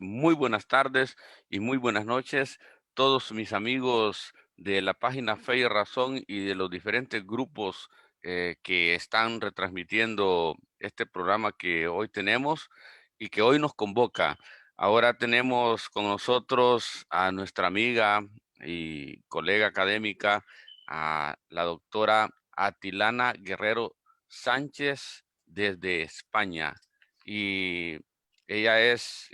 Muy buenas tardes y muy buenas noches, todos mis amigos de la página Fe y Razón y de los diferentes grupos que están retransmitiendo este programa que hoy tenemos y que hoy nos convoca. Ahora tenemos con nosotros a nuestra amiga y colega académica, a la doctora Atilana Guerrero Sánchez desde España. Y ella es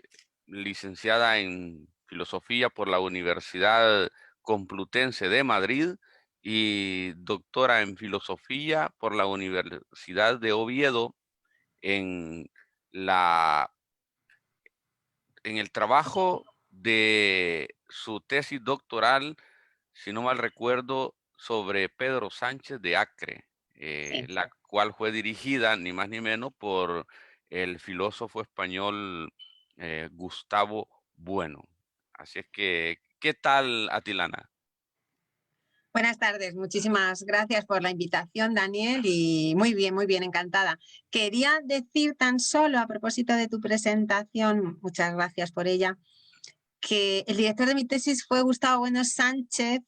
licenciada en Filosofía por la Universidad Complutense de Madrid y doctora en Filosofía por la Universidad de Oviedo en la en el trabajo de su tesis doctoral, si no mal recuerdo, sobre Pedro Sánchez de Acre, Sí. la cual fue dirigida ni más ni menos por el filósofo español Gustavo Bueno. Así es que, ¿qué tal, Atilana? Buenas tardes, muchísimas gracias por la invitación, Daniel, y muy bien, encantada. Quería decir tan solo a propósito de tu presentación, muchas gracias por ella, que el director de mi tesis fue Gustavo Bueno Sánchez,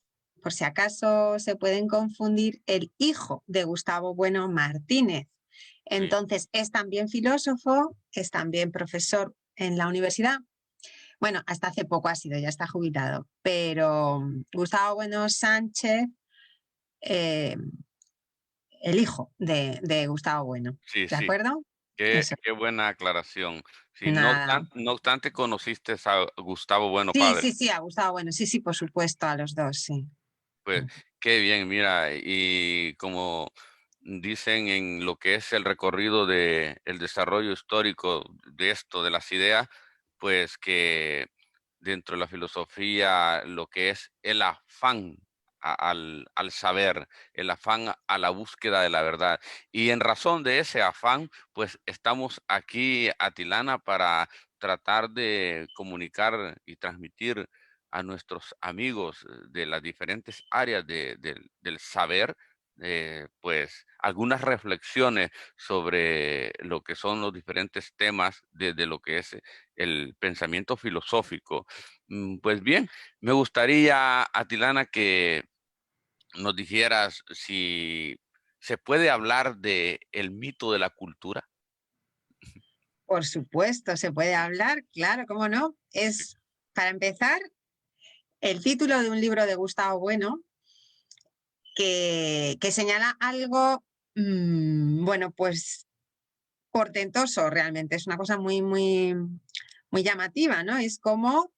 por si acaso se pueden confundir, el hijo de Gustavo Bueno Martínez. Sí. Entonces, es también filósofo, es también profesor en la universidad. Bueno, hasta hace poco ha sido, ya está jubilado, pero Gustavo Bueno Sánchez, eh, el hijo de Gustavo Bueno, Sí, ¿de sí, acuerdo? qué, Eso, qué buena aclaración. Sí, nada. no obstante conociste a Gustavo Bueno Sí, padre. sí, sí, a Gustavo Bueno, sí, sí, por supuesto, a los dos, sí. Pues qué bien, mira, y como dicen en lo que es el recorrido de el desarrollo histórico de esto, de las ideas, pues que dentro de la filosofía lo que es el afán al saber, el afán a la búsqueda de la verdad. Y en razón de ese afán, pues estamos aquí, Atilana, para tratar de comunicar y transmitir a nuestros amigos de las diferentes áreas del saber, pues algunas reflexiones sobre lo que son los diferentes temas de lo que es el pensamiento filosófico. Pues bien, me gustaría, Atilana, que nos dijeras si se puede hablar de el mito de la cultura. Por supuesto, se puede hablar, claro, cómo no. Sí, Es, para empezar, el título de un libro de Gustavo Bueno que señala algo, bueno, pues portentoso realmente. Es una cosa muy llamativa, ¿no? Es como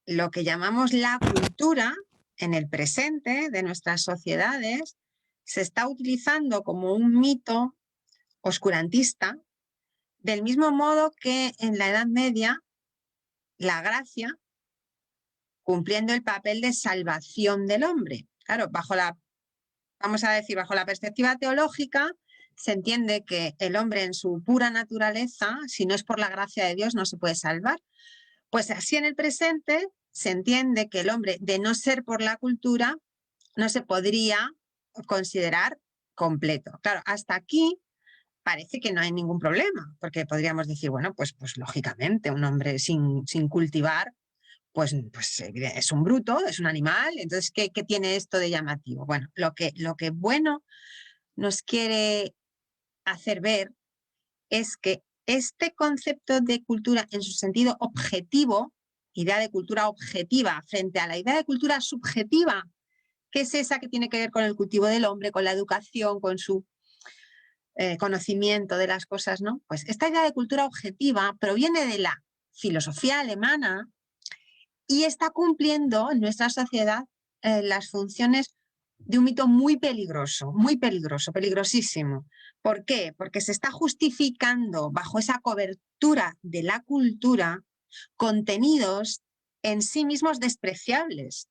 lo que llamamos la cultura en el presente de nuestras sociedades se está utilizando como un mito oscurantista, del mismo modo que en la Edad Media la gracia cumpliendo el papel de salvación del hombre. Claro, vamos a decir, bajo la perspectiva teológica, se entiende que el hombre en su pura naturaleza, si no es por la gracia de Dios, no se puede salvar. Pues así en el presente se entiende que el hombre, de no ser por la cultura, no se podría considerar completo. Claro, hasta aquí parece que no hay ningún problema, porque podríamos decir, bueno, pues lógicamente un hombre sin cultivar, pues es un bruto, es un animal, entonces, ¿qué tiene esto de llamativo? Bueno, lo que Bueno nos quiere hacer ver es que este concepto de cultura en su sentido objetivo, idea de cultura objetiva frente a la idea de cultura subjetiva, que es esa que tiene que ver con el cultivo del hombre, con la educación, con su conocimiento de las cosas, ¿no? Pues esta idea de cultura objetiva proviene de la filosofía alemana y está cumpliendo en nuestra sociedad las funciones de un mito muy peligroso, peligrosísimo. ¿Por qué? Porque se está justificando bajo esa cobertura de la cultura contenidos en sí mismos despreciables,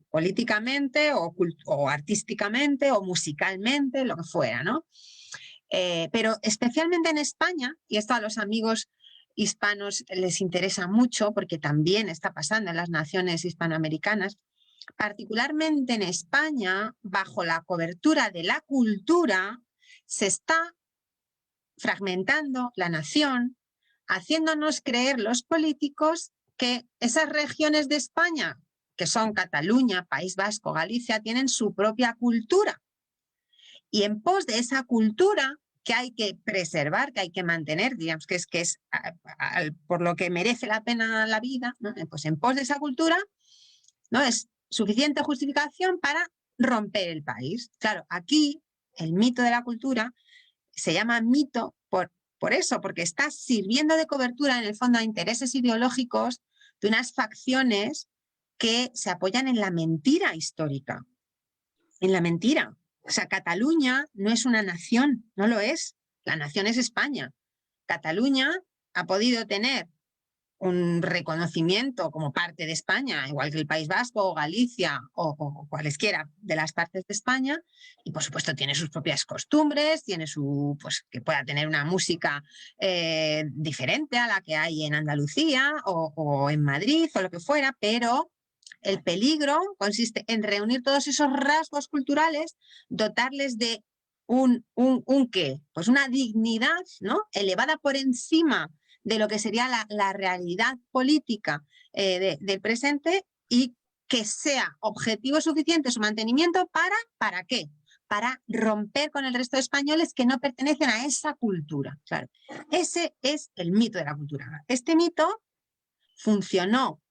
políticamente o artísticamente o musicalmente, lo que fuera, ¿no? Pero especialmente en España, y esto a los amigos hispanos les interesa mucho porque también está pasando en las naciones hispanoamericanas, particularmente en España, bajo la cobertura de la cultura, se está fragmentando la nación, haciéndonos creer los políticos que esas regiones de España, que son Cataluña, País Vasco, Galicia, tienen su propia cultura. Y en pos de esa cultura que hay que preservar, que hay que mantener, digamos que es por lo que merece la pena la vida, ¿no? Pues en pos de esa cultura no es suficiente justificación para romper el país. Claro, aquí el mito de la cultura se llama mito por eso, porque está sirviendo de cobertura en el fondo a intereses ideológicos de unas facciones que se apoyan en la mentira histórica, en la mentira. O sea, Cataluña no es una nación, no lo es. La nación es España. Cataluña ha podido tener un reconocimiento como parte de España, igual que el País Vasco o Galicia o cualesquiera de las partes de España, y por supuesto tiene sus propias costumbres, tiene pues que pueda tener una música diferente a la que hay en Andalucía o en Madrid o lo que fuera, pero el peligro consiste en reunir todos esos rasgos culturales, dotarles de un qué, pues una dignidad, ¿no? Elevada por encima de lo que sería la realidad política del presente, y que sea objetivo suficiente su mantenimiento ¿para qué? Para romper con el resto de españoles que no pertenecen a esa cultura. Claro, ese es el mito de la cultura. Este mito funcionó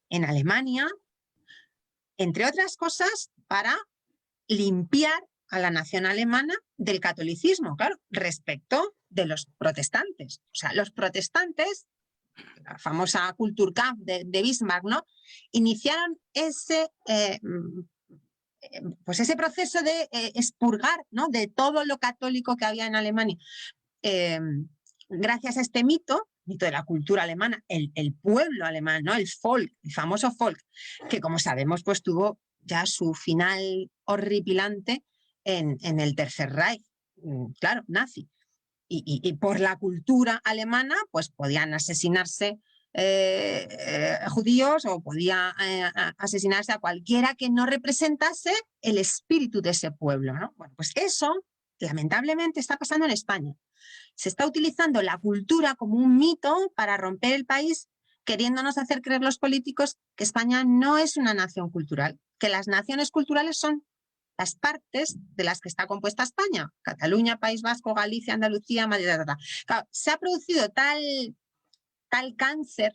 en Alemania, entre otras cosas, para limpiar a la nación alemana del catolicismo, claro, respecto de los protestantes. O sea, los protestantes, la famosa Kulturkampf de Bismarck, ¿no? Iniciaron pues ese proceso de expurgar, ¿no? De todo lo católico que había en Alemania. Gracias a este mito de la cultura alemana, el pueblo alemán, ¿no? El folk, el famoso folk, que como sabemos pues tuvo ya su final horripilante en el Tercer Reich, claro, nazi. Y por la cultura alemana pues podían asesinarse judíos, o podía asesinarse a cualquiera que no representase el espíritu de ese pueblo, ¿no? Bueno, pues eso lamentablemente está pasando en España. Se está utilizando la cultura como un mito para romper el país, queriéndonos hacer creer los políticos que España no es una nación cultural, que las naciones culturales son las partes de las que está compuesta España: Cataluña, País Vasco, Galicia, Andalucía, Madrid. Claro, se ha producido tal cáncer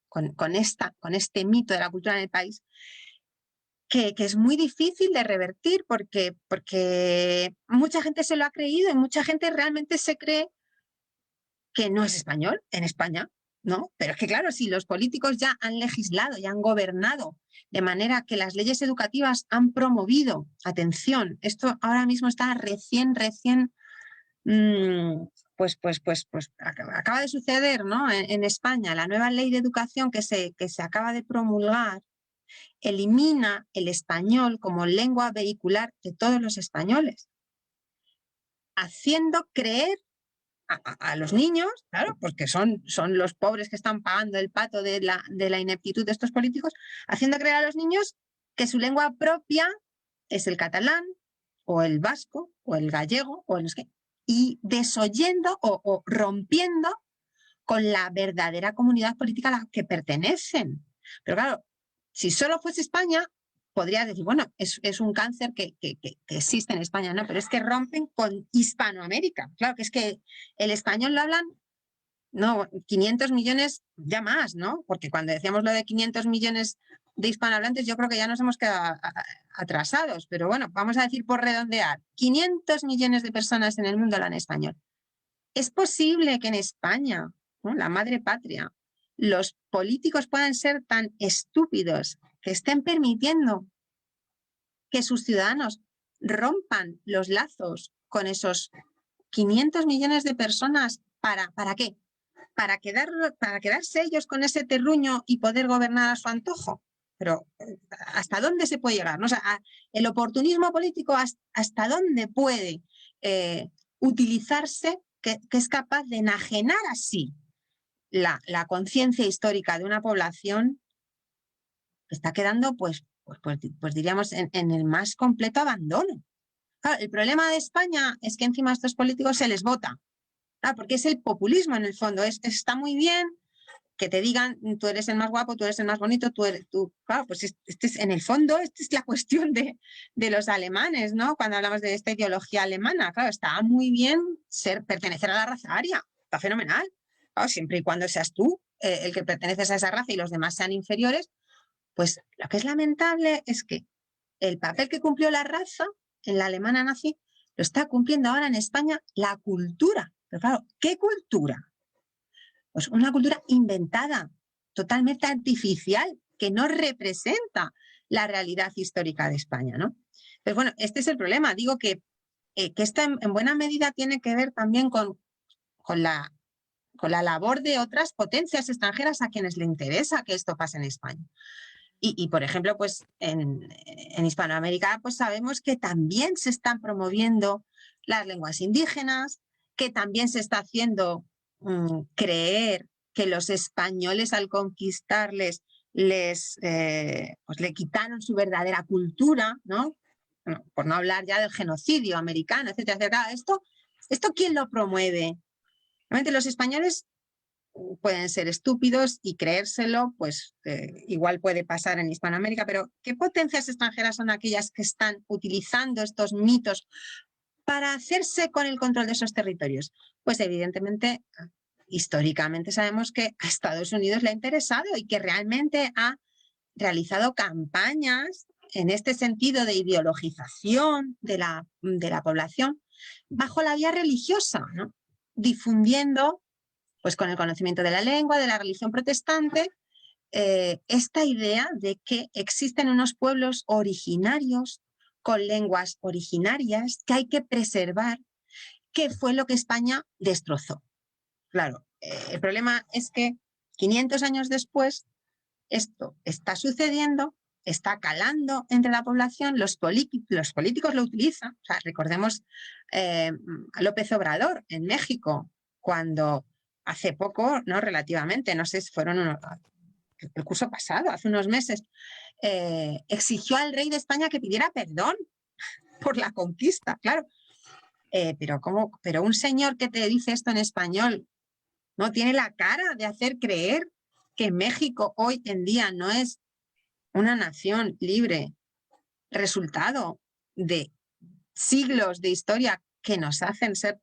con este mito de la cultura en el país, que es muy difícil de revertir, porque mucha gente se lo ha creído y mucha gente realmente se cree que no es español en España, ¿no? Pero es que claro, si los políticos ya han legislado, ya han gobernado, de manera que las leyes educativas han promovido, atención, esto ahora mismo está recién, pues acaba de suceder, ¿no? En España, la nueva ley de educación que se acaba de promulgar elimina el español como lengua vehicular de todos los españoles, haciendo creer a los niños, claro, porque son los pobres que están pagando el pato de la ineptitud de estos políticos, haciendo creer a los niños que su lengua propia es el catalán, o el vasco, o el gallego, o el no sé qué, y desoyendo o rompiendo con la verdadera comunidad política a la que pertenecen. Pero claro, si solo fuese España, podrías decir, bueno, es un cáncer que existe en España, ¿no? Pero es que rompen con Hispanoamérica. Claro, que es que el español lo hablan, no, 500 millones, ya más, ¿no? Porque cuando decíamos lo de 500 millones de hispanohablantes, yo creo que ya nos hemos quedado atrasados. Pero bueno, vamos a decir por redondear, 500 millones de personas en el mundo hablan español. Es posible que en España, ¿no?, la madre patria, los políticos puedan ser tan estúpidos que estén permitiendo que sus ciudadanos rompan los lazos con esos 500 millones de personas. ¿Para qué? ¿Para quedarse ellos con ese terruño y poder gobernar a su antojo? Pero ¿hasta dónde se puede llegar? ¿No? O sea, el oportunismo político, ¿hasta dónde puede utilizarse, que es capaz de enajenar así la conciencia histórica de una población que está quedando, pues diríamos, en el más completo abandono? Claro, el problema de España es que encima a estos políticos se les vota. Ah, porque es el populismo en el fondo, está muy bien que te digan tú eres el más guapo, tú eres el más bonito, claro, pues este es, en el fondo, esta es la cuestión de los alemanes, ¿no? Cuando hablamos de esta ideología alemana, claro, está muy bien pertenecer a la raza aria, está fenomenal, claro, siempre y cuando seas tú el que perteneces a esa raza y los demás sean inferiores, pues lo que es lamentable es que el papel que cumplió la raza en la alemana nazi lo está cumpliendo ahora en España la cultura. Pero claro, ¿qué cultura? Pues una cultura inventada, totalmente artificial, que no representa la realidad histórica de España, ¿no? Pues bueno, este es el problema. Digo que esto en buena medida tiene que ver también con la labor de otras potencias extranjeras a quienes le interesa que esto pase en España. Y por ejemplo, pues en Hispanoamérica, pues sabemos que también se están promoviendo las lenguas indígenas, que también se está haciendo creer que los españoles al conquistarles pues le quitaron su verdadera cultura, ¿no? Bueno, por no hablar ya del genocidio americano, etcétera, etcétera. ¿Esto quién lo promueve? Realmente los españoles pueden ser estúpidos y creérselo, pues igual puede pasar en Hispanoamérica, pero ¿qué potencias extranjeras son aquellas que están utilizando estos mitos para hacerse con el control de esos territorios? Pues evidentemente, históricamente sabemos que a Estados Unidos le ha interesado y que realmente ha realizado campañas en este sentido de ideologización de la población bajo la vía religiosa, ¿no? Difundiendo pues con el conocimiento de la lengua, de la religión protestante, esta idea de que existen unos pueblos originarios con lenguas originarias que hay que preservar, que fue lo que España destrozó. Claro, el problema es que 500 años después esto está sucediendo, está calando entre la población, los políticos lo utilizan. O sea, recordemos a López Obrador en México, cuando hace poco, no relativamente, no sé si fueron el curso pasado, hace unos meses, exigió al rey de España que pidiera perdón por la conquista, claro. Pero un señor que te dice esto en español no tiene la cara de hacer creer que México hoy en día no es una nación libre, resultado de siglos de historia que nos hacen ser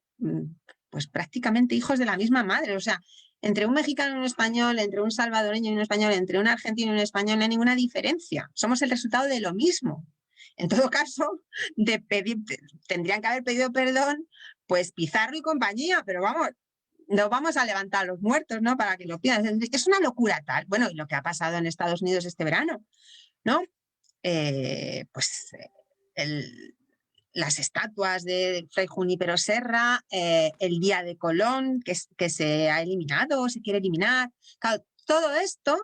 pues prácticamente hijos de la misma madre. O sea, entre un mexicano y un español, entre un salvadoreño y un español, entre un argentino y un español, no hay ninguna diferencia. Somos el resultado de lo mismo. En todo caso, tendrían que haber pedido perdón, pues Pizarro y compañía, pero vamos, no vamos a levantar a los muertos, ¿no? Para que lo pidan. Es una locura tal. Bueno, y lo que ha pasado en Estados Unidos este verano, ¿no? Pues las estatuas de Fray Junípero Serra, el Día de Colón, que se ha eliminado, se quiere eliminar. Claro, todo esto,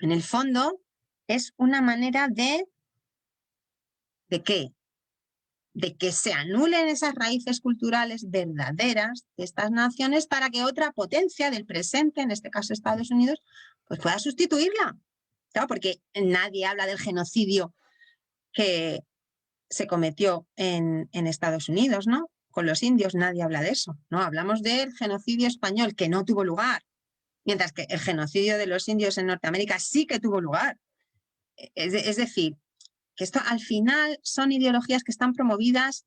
en el fondo, es una manera ¿de qué? De que se anulen esas raíces culturales verdaderas de estas naciones para que otra potencia del presente, en este caso Estados Unidos, pues pueda sustituirla. Claro, porque nadie habla del genocidio que se cometió en Estados Unidos, ¿no? Con los indios nadie habla de eso, ¿no? Hablamos del genocidio español que no tuvo lugar, mientras que el genocidio de los indios en Norteamérica sí que tuvo lugar. Es decir, que esto al final son ideologías que están promovidas,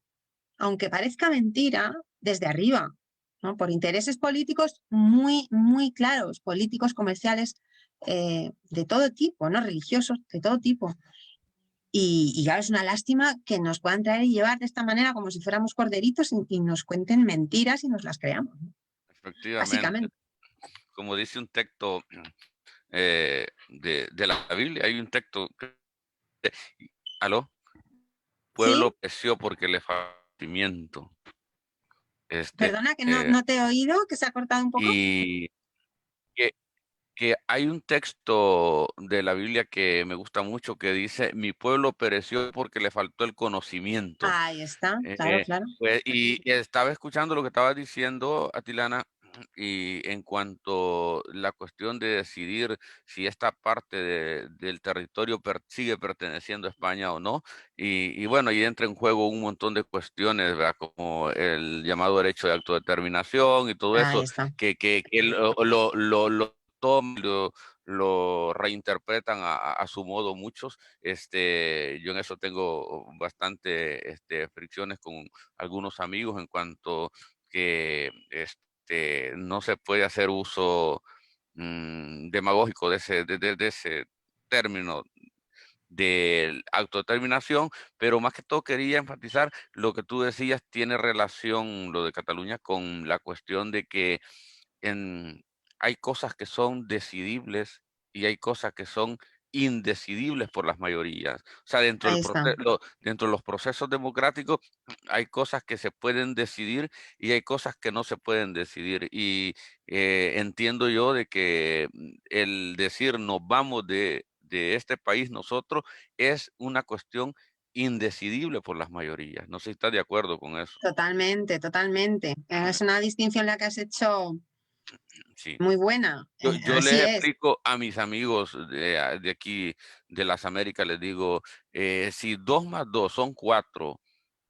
aunque parezca mentira, desde arriba, ¿no? Por intereses políticos muy, muy claros, políticos, comerciales, de todo tipo, ¿no? Religiosos, de todo tipo. Y claro, es una lástima que nos puedan traer y llevar de esta manera como si fuéramos corderitos y nos cuenten mentiras y nos las creamos, ¿no? Efectivamente. Básicamente. Como dice un texto de la Biblia, hay un texto que aló, Sí, pueblo pereció porque le falta conocimiento. Este, perdona que eh, no te he oído, que se ha cortado un poco. y que hay un texto de la Biblia que me gusta mucho que dice: "Mi pueblo pereció porque le faltó el conocimiento". Ahí está, claro, Eh, claro. pues, y estaba escuchando lo que estabas diciendo, Atilana, y en cuanto a la cuestión de decidir si esta parte del territorio sigue perteneciendo a España o no, y bueno, y entra en juego un montón de cuestiones, ¿verdad? Como el llamado derecho de autodeterminación y todo Ahí eso, está. que lo toman, lo reinterpretan a su modo muchos. Yo en eso tengo bastante fricciones con algunos amigos en cuanto que no se puede hacer uso demagógico de ese término de autodeterminación, pero más que todo quería enfatizar lo que tú decías, tiene relación lo de Cataluña con la cuestión de que en, hay cosas que son decidibles y hay cosas que son indecidibles por las mayorías. O sea, Ahí está. dentro de los procesos democráticos hay cosas que se pueden decidir y hay cosas que no se pueden decidir. Y entiendo yo de que el decir nos vamos de este país nosotros es una cuestión indecidible por las mayorías. No sé si estás de acuerdo con eso. Totalmente, totalmente. Es una distinción la que has hecho Sí. muy buena. Yo Así les es. explico a mis amigos de aquí, de las Américas, les digo, si 2 más 2 son 4,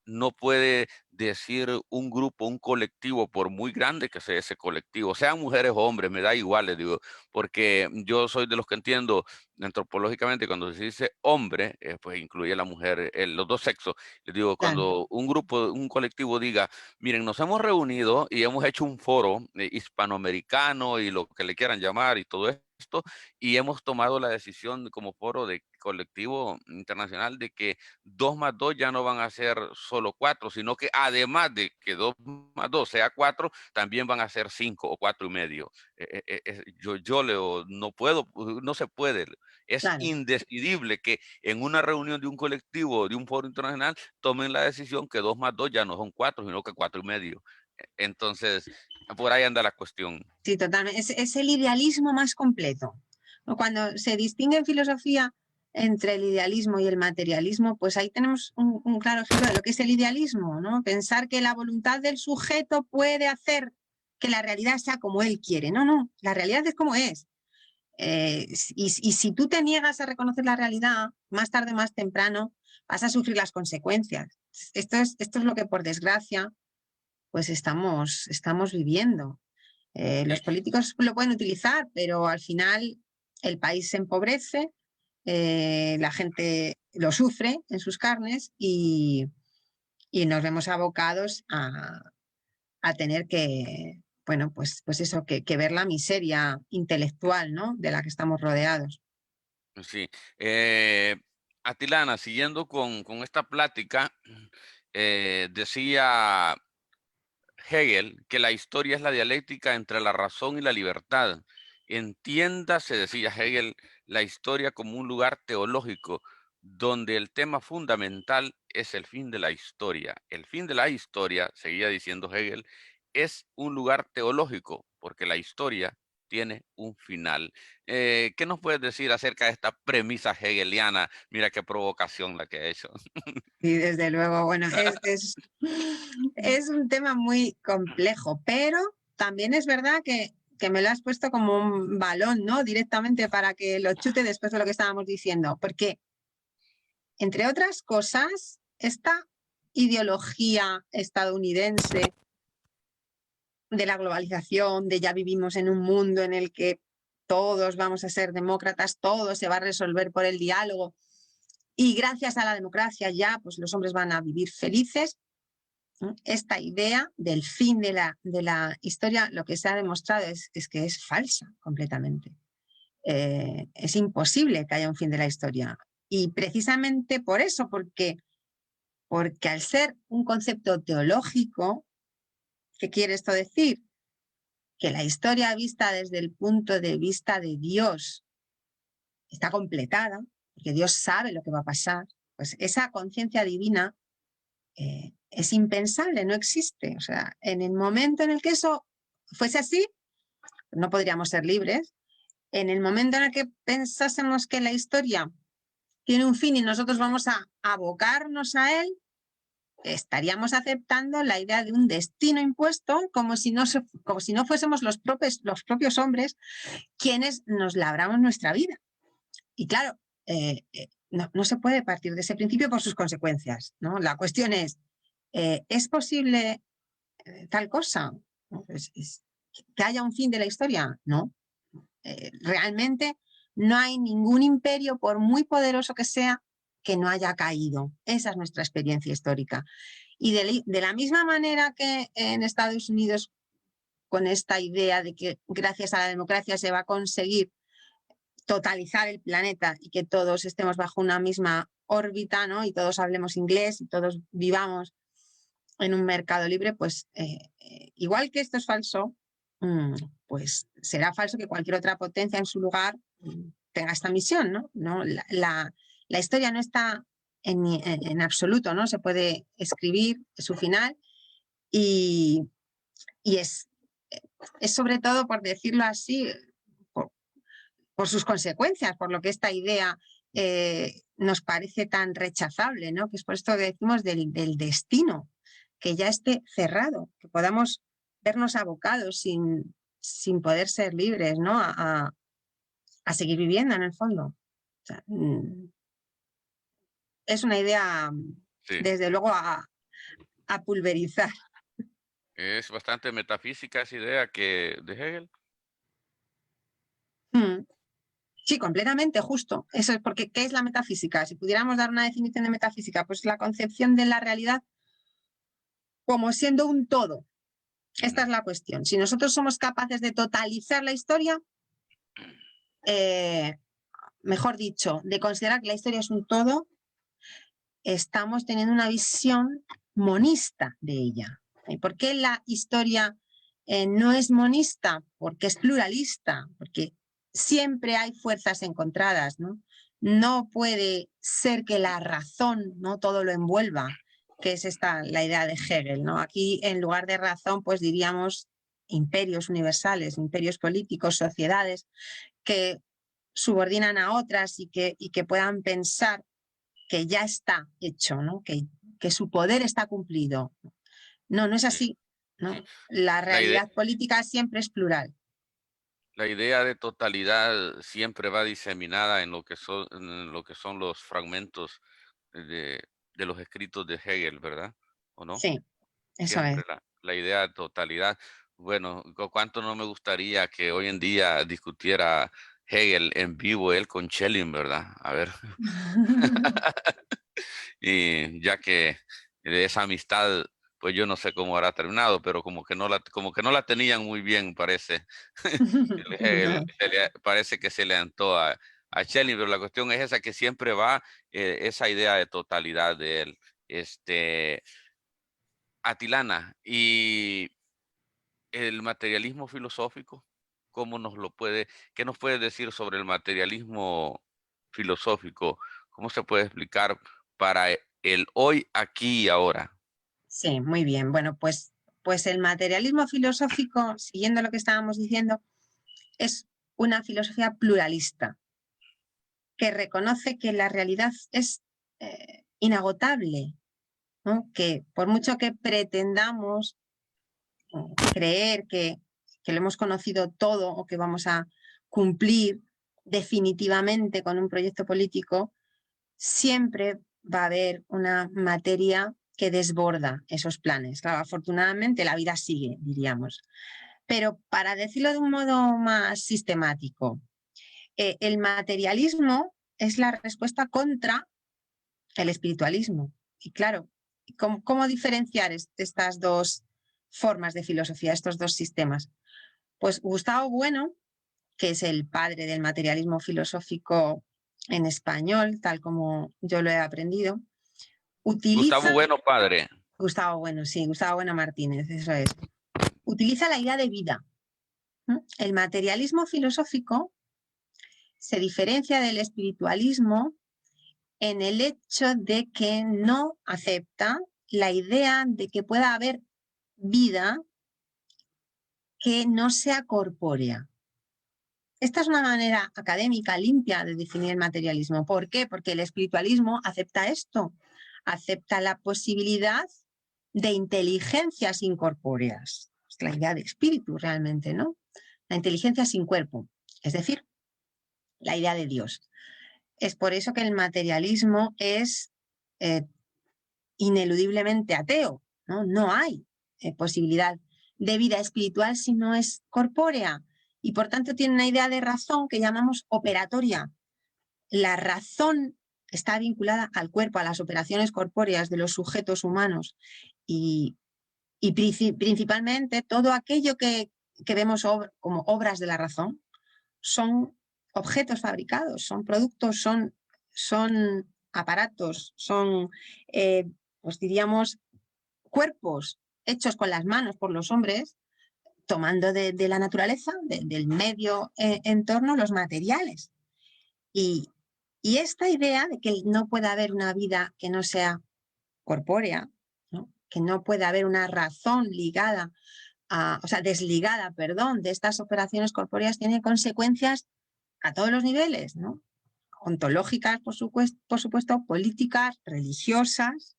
no puede decir un grupo, un colectivo, por muy grande que sea ese colectivo, sean mujeres o hombres, me da igual, les digo, porque yo soy de los que entiendo antropológicamente cuando se dice hombre, pues incluye a la mujer, los dos sexos. Les digo, Claro, cuando un grupo, un colectivo diga, miren, nos hemos reunido y hemos hecho un foro hispanoamericano y lo que le quieran llamar y todo esto, y hemos tomado la decisión como foro de colectivo internacional de que 2 más 2 ya no van a ser solo 4, sino que además de que 2 más 2 sea 4, también van a ser 5 o 4 y medio. Yo leo, no puedo, no se puede. Es claro. indecidible que en una reunión de un colectivo, de un foro internacional, tomen la decisión que 2 más 2 ya no son 4, sino que 4 y medio. Entonces, por ahí anda la cuestión. Sí, totalmente. Es el idealismo más completo, ¿no? Cuando se distingue en filosofía entre el idealismo y el materialismo, pues ahí tenemos un claro ejemplo de lo que es el idealismo, ¿no? Pensar que la voluntad del sujeto puede hacer que la realidad sea como él quiere. No, no, la realidad es como es. Y si tú te niegas a reconocer la realidad, más tarde o más temprano vas a sufrir las consecuencias. Esto es lo que, por desgracia, pues estamos viviendo. Sí, Los políticos lo pueden utilizar, pero al final el país se empobrece, la gente lo sufre en sus carnes y nos vemos abocados a tener que, bueno, pues eso, que ver la miseria intelectual, ¿no? De la que estamos rodeados. sí. Atilana, siguiendo con esta plática, decía Hegel que la historia es la dialéctica entre la razón y la libertad. Entiéndase, decía Hegel, la historia como un lugar teológico donde el tema fundamental es el fin de la historia. El fin de la historia, seguía diciendo Hegel, es un lugar teológico porque la historia tiene un final. ¿Qué nos puedes decir acerca de esta premisa hegeliana? Mira qué provocación la que ha hecho. Y desde luego, bueno, es un tema muy complejo, pero también es verdad que me lo has puesto como un balón, ¿no? Directamente para que lo chute después de lo que estábamos diciendo, porque, entre otras cosas, esta ideología estadounidense de la globalización, de ya vivimos en un mundo en el que todos vamos a ser demócratas, todo se va a resolver por el diálogo y gracias a la democracia ya pues los hombres van a vivir felices. Esta idea del fin de la historia, lo que se ha demostrado es que es falsa completamente. Es imposible que haya un fin de la historia. Y precisamente por eso, porque al ser un concepto teológico, ¿qué quiere esto decir? Que la historia vista desde el punto de vista de Dios está completada, porque Dios sabe lo que va a pasar, pues esa conciencia divina es impensable, no existe. O sea, en el momento en el que eso fuese así, no podríamos ser libres. En el momento en el que pensásemos que la historia tiene un fin y nosotros vamos a abocarnos a él, estaríamos aceptando la idea de un destino impuesto como si no fuésemos los propios hombres quienes nos labramos nuestra vida. Y claro, no se puede partir de ese principio por sus consecuencias, ¿no? La cuestión ¿es posible tal cosa? ¿No? ¿Que haya un fin de la historia? No. Realmente no hay ningún imperio, por muy poderoso que sea, que no haya caído. Esa es nuestra experiencia histórica. Y de la misma manera que en Estados Unidos, con esta idea de que gracias a la democracia se va a conseguir totalizar el planeta y que todos estemos bajo una misma órbita, ¿no? Y todos hablemos inglés y todos vivamos en un mercado libre, pues igual que esto es falso, pues será falso que cualquier otra potencia en su lugar tenga esta misión, ¿no? La historia no está en absoluto, ¿no? Se puede escribir su final y, y es sobre todo, por decirlo así, por sus consecuencias, por lo que esta idea nos parece tan rechazable, ¿no? Que es por esto que decimos del destino, que ya esté cerrado, que podamos vernos abocados sin poder ser libres, ¿no? A seguir viviendo en el fondo. O sea, es una idea, Sí, desde luego, a pulverizar. es bastante metafísica esa idea que de Hegel. Mm. Sí, completamente, justo. Eso es porque, ¿qué es la metafísica? Si pudiéramos dar una definición de metafísica, pues la concepción de la realidad como siendo un todo. Esta Ujú. es la cuestión. Si nosotros somos capaces de totalizar la historia, eh, mejor dicho, de considerar que la historia es un todo, estamos teniendo una visión monista de ella. ¿Y por qué la historia no es monista? Porque es pluralista, porque siempre hay fuerzas encontradas, ¿no? No puede ser que la razón no todo lo envuelva, que es esta la idea de Hegel, ¿no? Aquí, en lugar de razón, pues diríamos imperios universales, imperios políticos, sociedades que subordinan a otras y que puedan pensar que ya está hecho, ¿no? Que su poder está cumplido. No, no es Sí, así, sí. ¿no? La La idea, realidad política siempre es plural. la idea de totalidad siempre va diseminada en lo que son los fragmentos de, de los escritos de Hegel, ¿verdad? ¿O no? Sí, eso es. Siempre la idea de totalidad. Bueno, cuánto no me gustaría que hoy en día discutiera Hegel en vivo, él con Schelling, ¿verdad? A ver, y ya que de esa amistad, pues yo no sé cómo habrá terminado, pero como que no la tenían muy bien, parece. No. Parece que se le antó a Schelling, pero la cuestión es esa, que siempre va esa idea de totalidad de él. Atilana, y el materialismo filosófico, ¿cómo nos lo puede, qué nos puede decir sobre el materialismo filosófico? ¿Cómo se puede explicar para el hoy, aquí y ahora? Sí, muy bien. Bueno, pues el materialismo filosófico, siguiendo lo que estábamos diciendo, es una filosofía pluralista que reconoce que la realidad es inagotable, ¿no? Que por mucho que pretendamos creer que lo hemos conocido todo o que vamos a cumplir definitivamente con un proyecto político, siempre va a haber una materia que desborda esos planes. Claro, afortunadamente la vida sigue, diríamos. Pero para decirlo de un modo más sistemático, el materialismo es la respuesta contra el espiritualismo. Y claro, ¿cómo diferenciar estas dos formas de filosofía, estos dos sistemas? Pues Gustavo Bueno, que es el padre del materialismo filosófico en español, tal como yo lo he aprendido, Gustavo utiliza, Bueno, padre. Gustavo Bueno, sí, Gustavo Bueno Martínez, eso es, utiliza la idea de vida. El materialismo filosófico se diferencia del espiritualismo en el hecho de que no acepta la idea de que pueda haber vida que no sea corpórea. Esta es una manera académica limpia de definir el materialismo. ¿Por qué? Porque el espiritualismo acepta esto, acepta la posibilidad de inteligencias incorpóreas. Es la idea de espíritu realmente, ¿no? La inteligencia sin cuerpo, es decir, la idea de Dios. Es por eso que el materialismo es ineludiblemente ateo, ¿no? No hay posibilidad de vida espiritual si no es corpórea y por tanto tiene una idea de razón que llamamos operatoria. La razón está vinculada al cuerpo, a las operaciones corpóreas de los sujetos humanos y principalmente todo aquello que vemos como obras de la razón son objetos fabricados, son productos, son aparatos, son, pues diríamos, cuerpos hechos con las manos por los hombres, tomando de la naturaleza, del medio entorno, los materiales. Y esta idea de que no puede haber una vida que no sea corpórea, ¿no? Que no puede haber una razón ligada, o sea, desligada, perdón, de estas operaciones corpóreas, tiene consecuencias a todos los niveles, ¿no? Ontológicas, por supuesto, políticas, religiosas,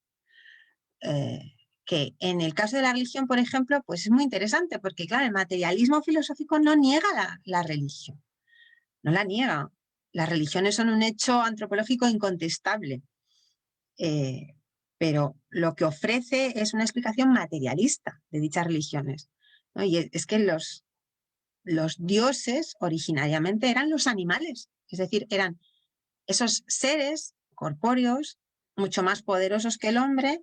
que en el caso de la religión, por ejemplo, pues es muy interesante, porque claro, el materialismo filosófico no niega la religión, no la niega. Las religiones son un hecho antropológico incontestable, pero lo que ofrece es una explicación materialista de dichas religiones, ¿no? Y es que los dioses originariamente eran los animales, es decir, eran esos seres corpóreos mucho más poderosos que el hombre,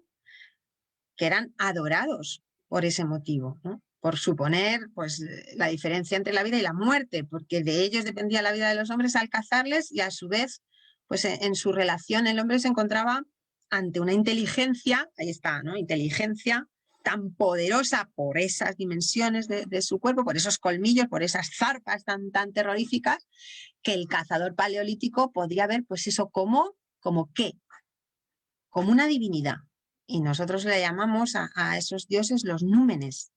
que eran adorados por ese motivo, ¿no? Por suponer pues, la diferencia entre la vida y la muerte, porque de ellos dependía la vida de los hombres al cazarles y a su vez, pues en su relación el hombre se encontraba ante una inteligencia, ahí está, ¿no? Inteligencia tan poderosa por esas dimensiones de su cuerpo, por esos colmillos, por esas zarpas tan terroríficas, que el cazador paleolítico podría ver, pues eso, como qué, como una divinidad. Y nosotros le llamamos a esos dioses los númenes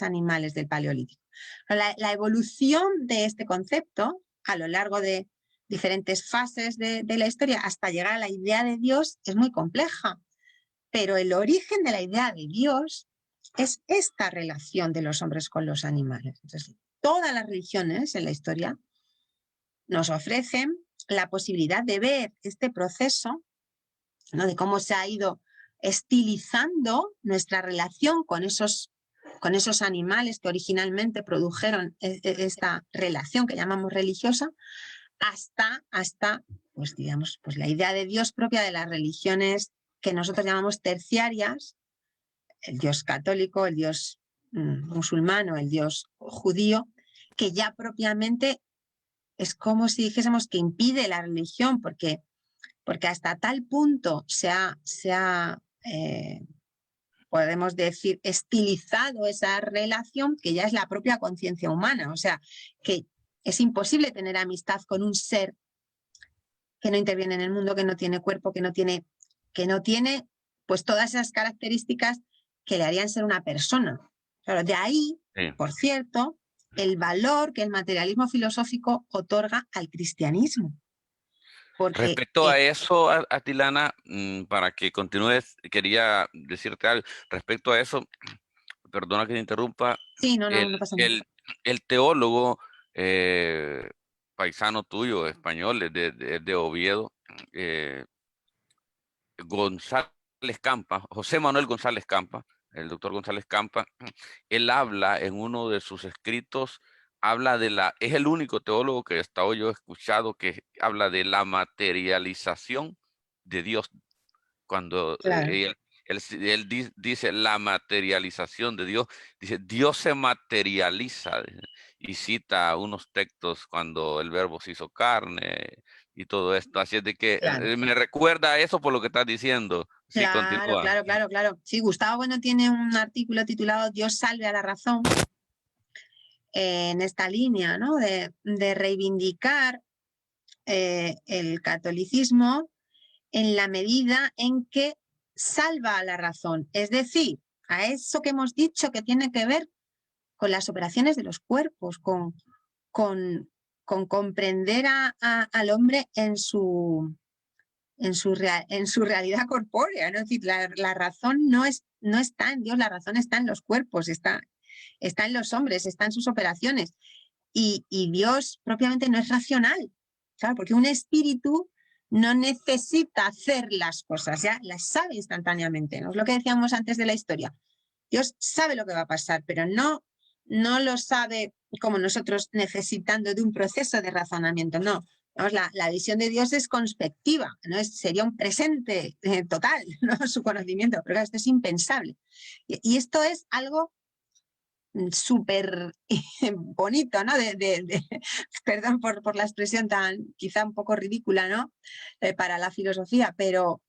animales del Paleolítico. La evolución de este concepto a lo largo de diferentes fases de la historia hasta llegar a la idea de Dios es muy compleja, pero el origen de la idea de Dios es esta relación de los hombres con los animales. Entonces, todas las religiones en la historia nos ofrecen la posibilidad de ver este proceso, ¿no? De cómo se ha ido estilizando nuestra relación con esos animales que originalmente produjeron esta relación que llamamos religiosa, hasta pues digamos, pues la idea de Dios propia de las religiones que nosotros llamamos terciarias, el Dios católico, el Dios musulmán, el Dios judío, que ya propiamente es como si dijésemos que impide la religión, porque hasta tal punto se ha podemos decir, estilizado esa relación que ya es la propia conciencia humana. O sea, que es imposible tener amistad con un ser que no interviene en el mundo, que no tiene cuerpo, que no tiene pues todas esas características que le harían ser una persona. Claro, de ahí, Sí. por cierto, el valor que el materialismo filosófico otorga al cristianismo. Porque, Respecto a eso, Atilana, para que continúes, quería decirte algo. Respecto a eso, perdona que te interrumpa, sí, no el, pasa nada. el teólogo paisano tuyo, español, de Oviedo, eh, González Campa, José Manuel González Campa, el doctor González Campa, él habla en uno de sus escritos, habla es el único teólogo que hasta hoy yo he escuchado que habla de la materialización de Dios. Cuando Claro. dice la materialización de Dios, dice Dios se materializa y cita unos textos cuando el verbo se hizo carne y todo esto. Así es de que Claro. me recuerda a eso por lo que estás diciendo. Sí, Claro, continúa. claro. Sí, Gustavo Bueno tiene un artículo titulado Dios salve a la razón en esta línea, ¿no? De reivindicar el catolicismo en la medida en que salva a la razón. Es decir, a eso que hemos dicho que tiene que ver con las operaciones de los cuerpos, con comprender al hombre en su realidad corpórea, ¿no? Es decir, la razón no está en Dios, la razón está en los cuerpos, está en los hombres, está en sus operaciones. Y Dios propiamente no es racional, claro, porque un espíritu no necesita hacer las cosas, ya las sabe instantáneamente, ¿no? Es lo que decíamos antes de la historia. Dios sabe lo que va a pasar, pero no lo sabe como nosotros necesitando de un proceso de razonamiento, no. Vamos, la visión de Dios es conspectiva, ¿no? Sería un presente total, ¿no? Su conocimiento, pero claro, esto es impensable. Y esto es algo súper bonito, ¿no? Perdón por la expresión tan quizá un poco ridícula, ¿no? Para la filosofía, pero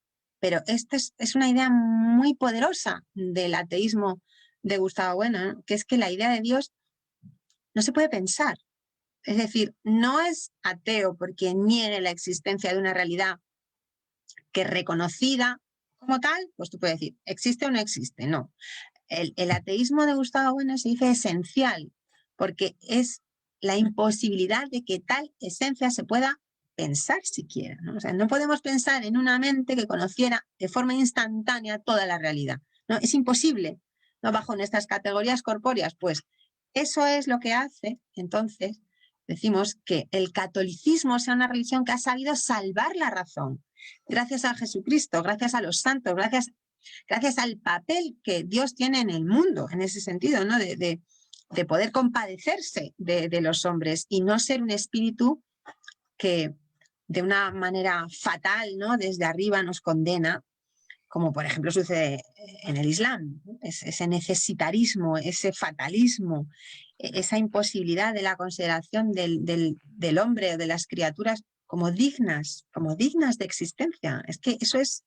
esta es una idea muy poderosa del ateísmo de Gustavo Bueno, ¿no? Que es que la idea de Dios no se puede pensar. Es decir, no es ateo porque niegue la existencia de una realidad que reconocida como tal, pues tú puedes decir, ¿existe o no existe? No. El ateísmo de Gustavo Bueno se dice esencial, porque es la imposibilidad de que tal esencia se pueda pensar siquiera, ¿no? O sea, no podemos pensar en una mente que conociera de forma instantánea toda la realidad, ¿no? Es imposible, ¿no? Bajo nuestras categorías corpóreas, pues eso es lo que hace, entonces, decimos que el catolicismo sea una religión que ha sabido salvar la razón, gracias a Jesucristo, gracias a los santos, gracias al papel que Dios tiene en el mundo, en ese sentido, ¿no? De poder compadecerse de los hombres y no ser un espíritu que de una manera fatal, ¿no? Desde arriba nos condena, como por ejemplo sucede en el Islam, ¿no? Ese necesitarismo, ese fatalismo, esa imposibilidad de la consideración del hombre o de las criaturas como dignas de existencia. Es que eso es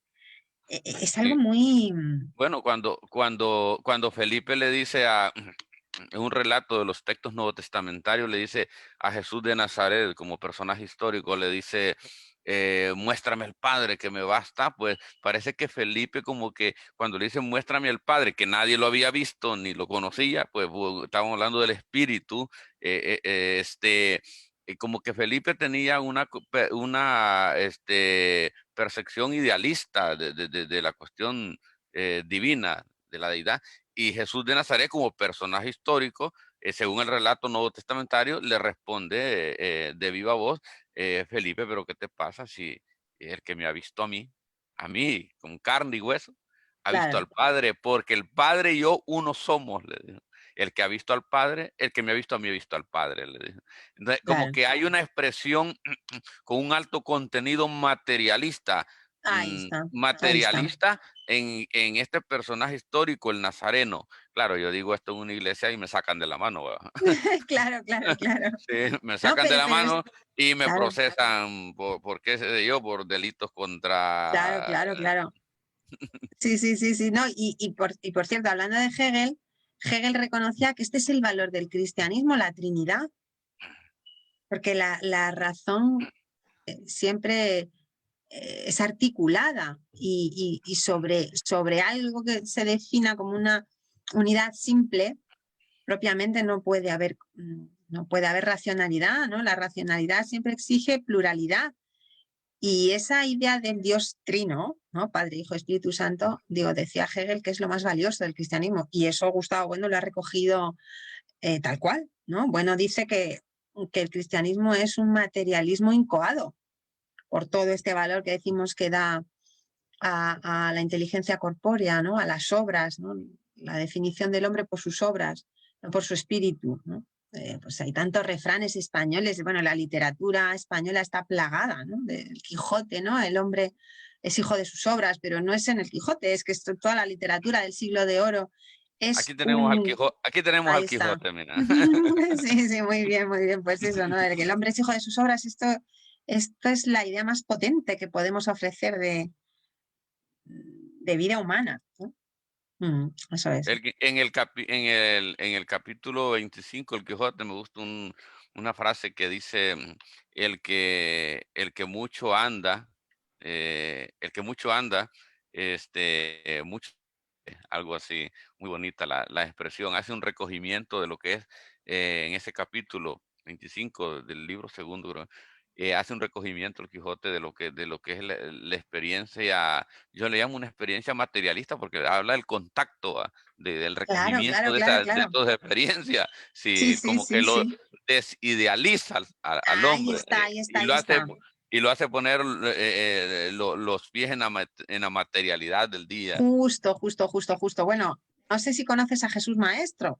algo Sí. muy... Bueno, cuando Felipe le dice en un relato de los textos nuevo testamentarios, le dice a Jesús de Nazaret como personaje histórico, le dice, muéstrame el Padre que me basta, pues parece que Felipe como que cuando le dice muéstrame el Padre, que nadie lo había visto ni lo conocía, pues estábamos hablando del Espíritu, como que Felipe tenía una percepción idealista de la cuestión divina, de la deidad, y Jesús de Nazaret como personaje histórico, según el relato nuevo testamentario, le responde de viva voz, Felipe, pero ¿qué te pasa si el que me ha visto a mí, con carne y hueso, ha visto Claro, al Padre? Porque el Padre y yo uno somos, le dijo. El que ha visto al Padre, el que me ha visto a mí ha visto al Padre, le dijo. Entonces, como claro. que hay una expresión con un alto contenido materialista, Ahí está, ahí está. materialista en este personaje histórico, el Nazareno. Claro, yo digo esto en una iglesia y me sacan de la mano, ¿verdad? Claro, claro, claro. Sí, me No, sacan de la pero es, mano y me claro, procesan por qué sé yo, por delitos claro, contra... claro, claro. Sí, sí, sí, sí. No, y por cierto, hablando de Hegel reconocía que este es el valor del cristianismo, la Trinidad, porque la razón siempre es articulada y sobre algo que se defina como una unidad simple, propiamente no puede haber racionalidad, ¿no? La racionalidad siempre exige pluralidad. Y esa idea del Dios trino, ¿no? Padre, Hijo, Espíritu Santo, digo, decía Hegel que es lo más valioso del cristianismo. Y eso Gustavo Bueno lo ha recogido tal cual, ¿no? Bueno dice que el cristianismo es un materialismo incoado por todo este valor que decimos que da a la inteligencia corpórea, ¿no? A las obras, ¿no? La definición del hombre por sus obras, no por su espíritu, ¿no? Pues hay tantos refranes españoles, bueno, la literatura española está plagada, ¿no? Del Quijote, ¿no? El hombre es hijo de sus obras, pero no es en el Quijote, es que toda la literatura del siglo de oro es un... Aquí tenemos Ahí al está. Quijote, mira. Sí, sí, muy bien, pues eso, ¿no? El que el hombre es hijo de sus obras, esto es la idea más potente que podemos ofrecer de vida humana, ¿no? Eso es. En el capítulo 25 el Quijote, me gusta una frase que dice, el que mucho anda, mucho, algo así, muy bonita la expresión, hace un recogimiento de lo que es en ese capítulo 25 del libro segundo, creo, hace un recogimiento el Quijote de lo que es la experiencia, yo le llamo una experiencia materialista, porque habla del contacto, del Claro, recogimiento claro, claro, de claro. toda esa experiencia, Sí, sí, sí, como que sí, lo sí. desidealiza al Ahí hombre, está, ahí está, y ahí está. lo hace poner los pies en la materialidad del día. Justo, justo, justo, justo. Bueno, no sé si conoces a Jesús Maestro.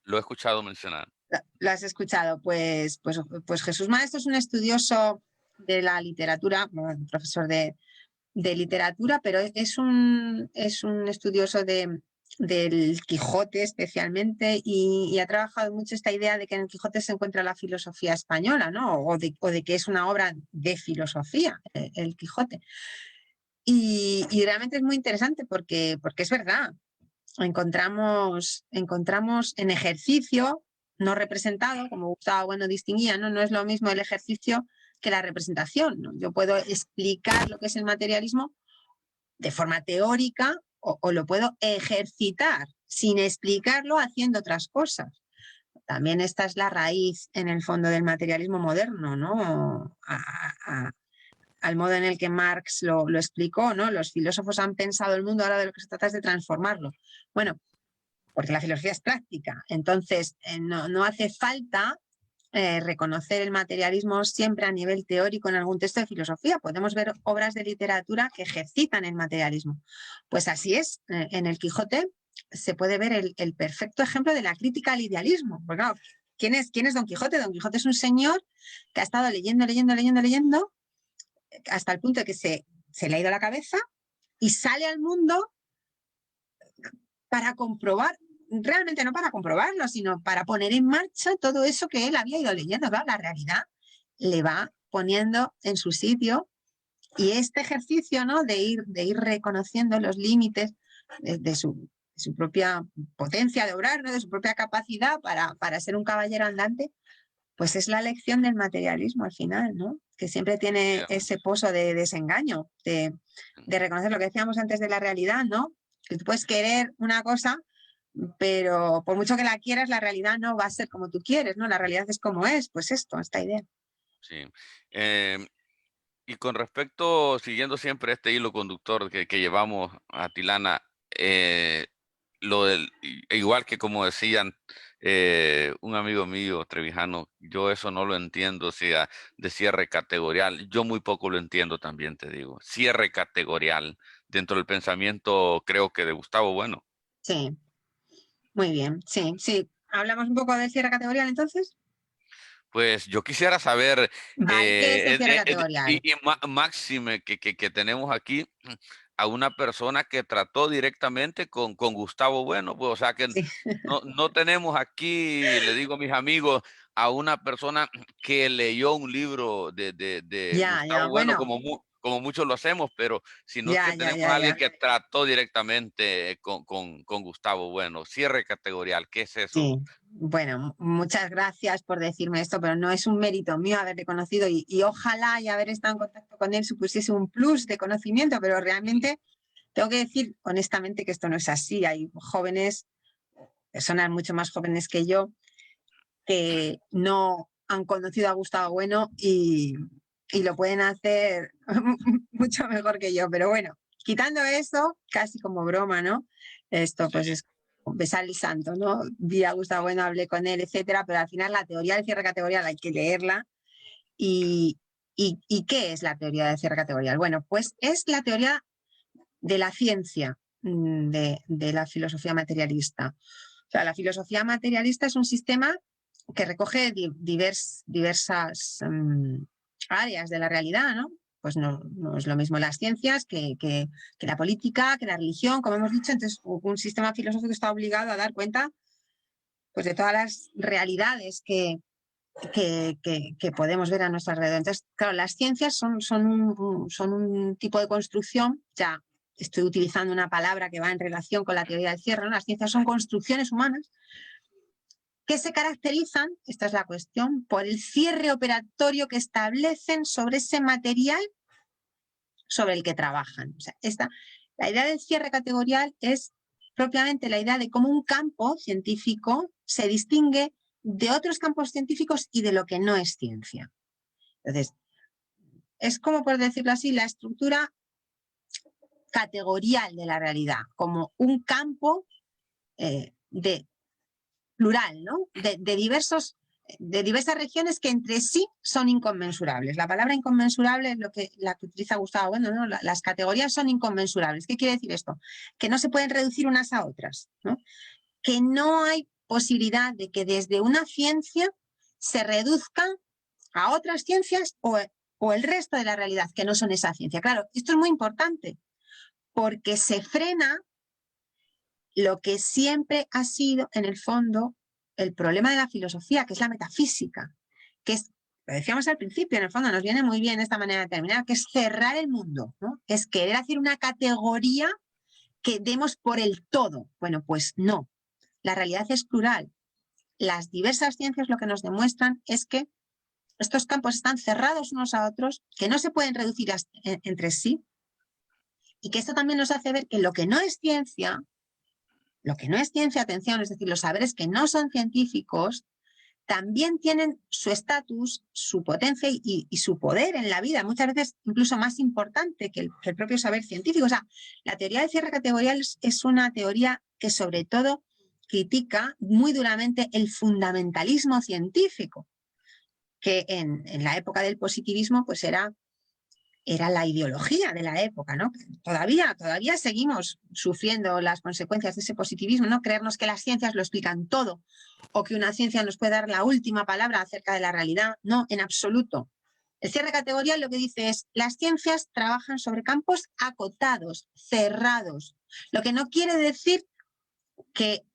Lo he escuchado mencionar. ¿Lo has escuchado? Pues Jesús Maestro es un estudioso de la literatura, bueno, profesor de literatura, pero es un estudioso del Quijote especialmente y ha trabajado mucho esta idea de que en el Quijote se encuentra la filosofía española, ¿no? O de que es una obra de filosofía, el Quijote. Y realmente es muy interesante porque es verdad, encontramos en ejercicio no representado, como Gustavo Bueno distinguía, ¿no? No es lo mismo el ejercicio que la representación, ¿no? Yo puedo explicar lo que es el materialismo de forma teórica o lo puedo ejercitar sin explicarlo haciendo otras cosas. También esta es la raíz en el fondo del materialismo moderno, ¿no? Al modo en el que Marx lo explicó, ¿no? Los filósofos han pensado el mundo, ahora de lo que se trata es de transformarlo. Bueno, porque la filosofía es práctica, entonces no hace falta reconocer el materialismo siempre a nivel teórico en algún texto de filosofía. Podemos ver obras de literatura que ejercitan el materialismo. Pues así es, en el Quijote se puede ver el perfecto ejemplo de la crítica al idealismo. Porque, claro, ¿quién es Don Quijote? Don Quijote es un señor que ha estado leyendo, hasta el punto de que se le ha ido la cabeza y sale al mundo para comprobar, realmente no para comprobarlo, sino para poner en marcha todo eso que él había ido leyendo. Claro, la realidad le va poniendo en su sitio y este ejercicio, ¿no? De ir reconociendo los límites de su propia potencia de obrar, ¿no? De su propia capacidad para ser un caballero andante, pues es la lección del materialismo al final, ¿no? Que siempre tiene ese pozo de desengaño, de reconocer lo que decíamos antes de la realidad, ¿no? Que tú puedes querer una cosa, pero por mucho que la quieras, la realidad no va a ser como tú quieres, ¿no? La realidad es como es, pues esto, esta idea. Sí. Em, y con respecto, siguiendo siempre este hilo conductor que llevamos a Tilana, igual que como decían un amigo mío, Trevijano, yo eso no lo entiendo, o sea, de cierre categorial. Yo muy poco lo entiendo también, te digo. Cierre categorial dentro del pensamiento, creo que de Gustavo Bueno. Sí, muy bien, sí, sí. ¿Hablamos un poco del cierre categorial entonces? Pues yo quisiera saber, Vale, ¿qué es el cierre categorial? máxime que tenemos aquí a una persona que trató directamente con Gustavo Bueno, pues, o sea que Sí. no tenemos aquí, le digo a mis amigos, a una persona que leyó un libro de Ya, ya, Gustavo Bueno, bueno, como muchos lo hacemos, pero sino ya, que ya, tenemos ya, a ya. alguien que trató directamente con Gustavo Bueno. Cierre categorial, ¿qué es eso? Sí, bueno, muchas gracias por decirme esto, pero no es un mérito mío haberle conocido y ojalá y haber estado en contacto con él supusiese un plus de conocimiento, pero realmente tengo que decir honestamente que esto no es así. Hay jóvenes, personas mucho más jóvenes que yo, que no han conocido a Gustavo Bueno y lo pueden hacer mucho mejor que yo, pero bueno, quitando eso, casi como broma, ¿no? Esto Sí, pues es besar el santo, ¿no? Vi a Gustavo Bueno, hablé con él, etcétera, pero al final la teoría del cierre categorial hay que leerla. ¿Y, y qué es la teoría del cierre categorial? Bueno, pues es la teoría de la ciencia de la filosofía materialista. O sea, la filosofía materialista es un sistema que recoge diversas áreas de la realidad, ¿no? Pues no es lo mismo las ciencias que la política, que la religión, como hemos dicho. Entonces, un sistema filosófico está obligado a dar cuenta pues, de todas las realidades que podemos ver a nuestro alrededor. Entonces, claro, las ciencias son un tipo de construcción, ya estoy utilizando una palabra que va en relación con la teoría del cierre, ¿no? Las ciencias son construcciones humanas que se caracterizan, esta es la cuestión, por el cierre operatorio que establecen sobre ese material sobre el que trabajan. O sea, la idea del cierre categorial es propiamente la idea de cómo un campo científico se distingue de otros campos científicos y de lo que no es ciencia. Entonces, es como, por decirlo así, la estructura categorial de la realidad, como un campo de plural, ¿no? De diversas regiones que entre sí son inconmensurables. La palabra inconmensurable es la que utiliza Gustavo Bueno, ¿no? Las categorías son inconmensurables. ¿Qué quiere decir esto? Que no se pueden reducir unas a otras, ¿no? Que no hay posibilidad de que desde una ciencia se reduzcan a otras ciencias o el resto de la realidad, que no son esa ciencia. Claro, esto es muy importante, porque se frena lo que siempre ha sido, en el fondo, el problema de la filosofía, que es la metafísica, que es, lo decíamos al principio, en el fondo nos viene muy bien esta manera de terminar, que es cerrar el mundo, ¿no? Es querer hacer una categoría que demos por el todo. Bueno, pues no, la realidad es plural. Las diversas ciencias lo que nos demuestran es que estos campos están cerrados unos a otros, que no se pueden reducir entre sí, y que esto también nos hace ver que lo que no es ciencia, atención, es decir, los saberes que no son científicos, también tienen su estatus, su potencia y su poder en la vida, muchas veces incluso más importante que el propio saber científico. O sea, la teoría del cierre categorial es una teoría que sobre todo critica muy duramente el fundamentalismo científico, que en la época del positivismo pues era la ideología de la época, ¿no? Todavía seguimos sufriendo las consecuencias de ese positivismo, ¿no? Creernos que las ciencias lo explican todo o que una ciencia nos puede dar la última palabra acerca de la realidad. No, en absoluto. El cierre categorial lo que dice es, las ciencias trabajan sobre campos acotados, cerrados, lo que no quiere decir que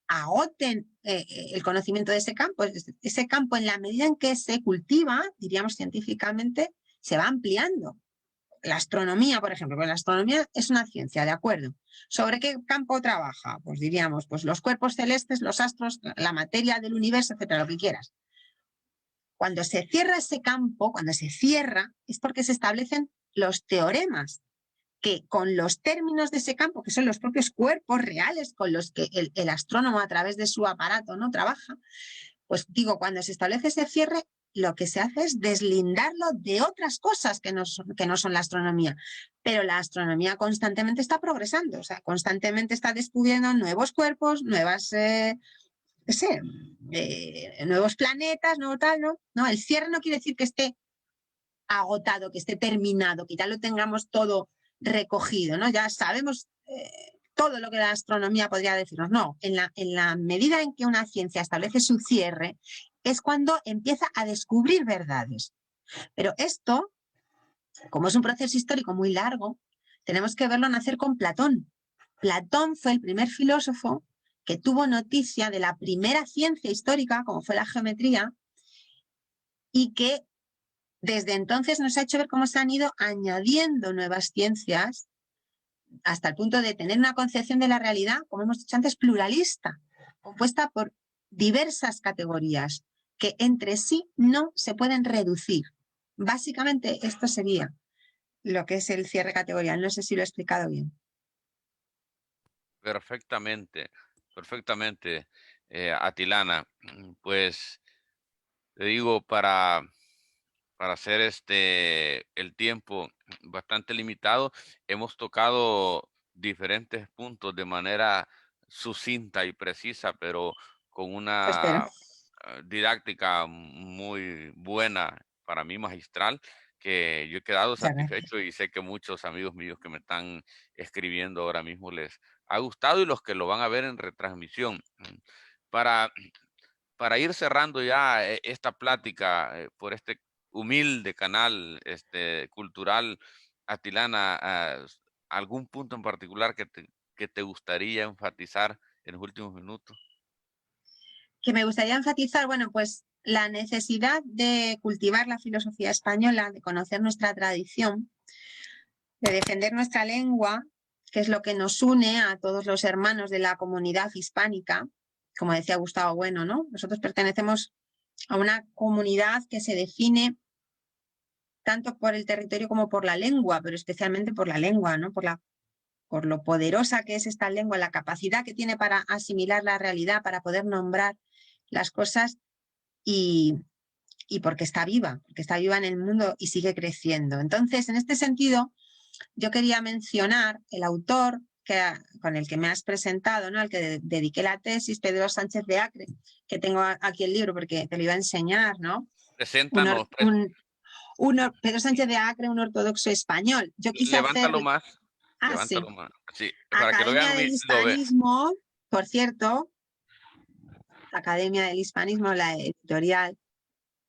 agoten el conocimiento de ese campo. Ese campo, en la medida en que se cultiva, diríamos científicamente, se va ampliando. La astronomía, por ejemplo, pues la astronomía es una ciencia, ¿de acuerdo? ¿Sobre qué campo trabaja? Pues diríamos, pues los cuerpos celestes, los astros, la materia del universo, etcétera, lo que quieras. Cuando se cierra ese campo, cuando se cierra, es porque se establecen los teoremas que con los términos de ese campo, que son los propios cuerpos reales con los que el astrónomo a través de su aparato no trabaja, pues digo, cuando se establece ese cierre, lo que se hace es deslindarlo de otras cosas que no son la astronomía. Pero la astronomía constantemente está progresando, o sea, constantemente está descubriendo nuevos cuerpos, nuevos planetas, nuevo tal, ¿no? No, el cierre no quiere decir que esté agotado, que esté terminado, que ya lo tengamos todo recogido, ¿no? Ya sabemos todo lo que la astronomía podría decirnos. No, en la medida en que una ciencia establece su cierre, es cuando empieza a descubrir verdades. Pero esto, como es un proceso histórico muy largo, tenemos que verlo nacer con Platón. Platón fue el primer filósofo que tuvo noticia de la primera ciencia histórica, como fue la geometría, y que desde entonces nos ha hecho ver cómo se han ido añadiendo nuevas ciencias hasta el punto de tener una concepción de la realidad, como hemos dicho antes, pluralista, compuesta por diversas categorías que entre sí no se pueden reducir. Básicamente esto sería lo que es el cierre categorial. No sé si lo he explicado bien. Perfectamente, perfectamente, Atilana. Pues te digo, para hacer el tiempo bastante limitado, hemos tocado diferentes puntos de manera sucinta y precisa, pero con Espero. una didáctica muy buena, para mí magistral, que yo he quedado Muchas gracias. satisfecho y sé que muchos amigos míos que me están escribiendo ahora mismo les ha gustado y los que lo van a ver en retransmisión. Para para ir cerrando ya esta plática por este humilde canal cultural, Atilana, ¿algún punto en particular que te gustaría enfatizar en los últimos minutos? Que me gustaría enfatizar, bueno, pues la necesidad de cultivar la filosofía española, de conocer nuestra tradición, de defender nuestra lengua, que es lo que nos une a todos los hermanos de la comunidad hispánica, como decía Gustavo Bueno, ¿no? Nosotros pertenecemos a una comunidad que se define tanto por el territorio como por la lengua, pero especialmente por la lengua, ¿no? Por lo poderosa que es esta lengua, la capacidad que tiene para asimilar la realidad, para poder nombrar las cosas y y porque está viva en el mundo y sigue creciendo. Entonces, en este sentido, yo quería mencionar el autor con el que me has presentado, ¿no? Al que dediqué la tesis, Pedro Sánchez de Acre, que tengo aquí el libro porque te lo iba a enseñar, ¿no? Preséntanos, Pedro Sánchez de Acre, un ortodoxo español. Yo quise hacer... levántalo más, Ah, sí. levántalo más. Sí, para que lo Academia vean, del lo ve. Hispanismo, por cierto, Academia del Hispanismo, la editorial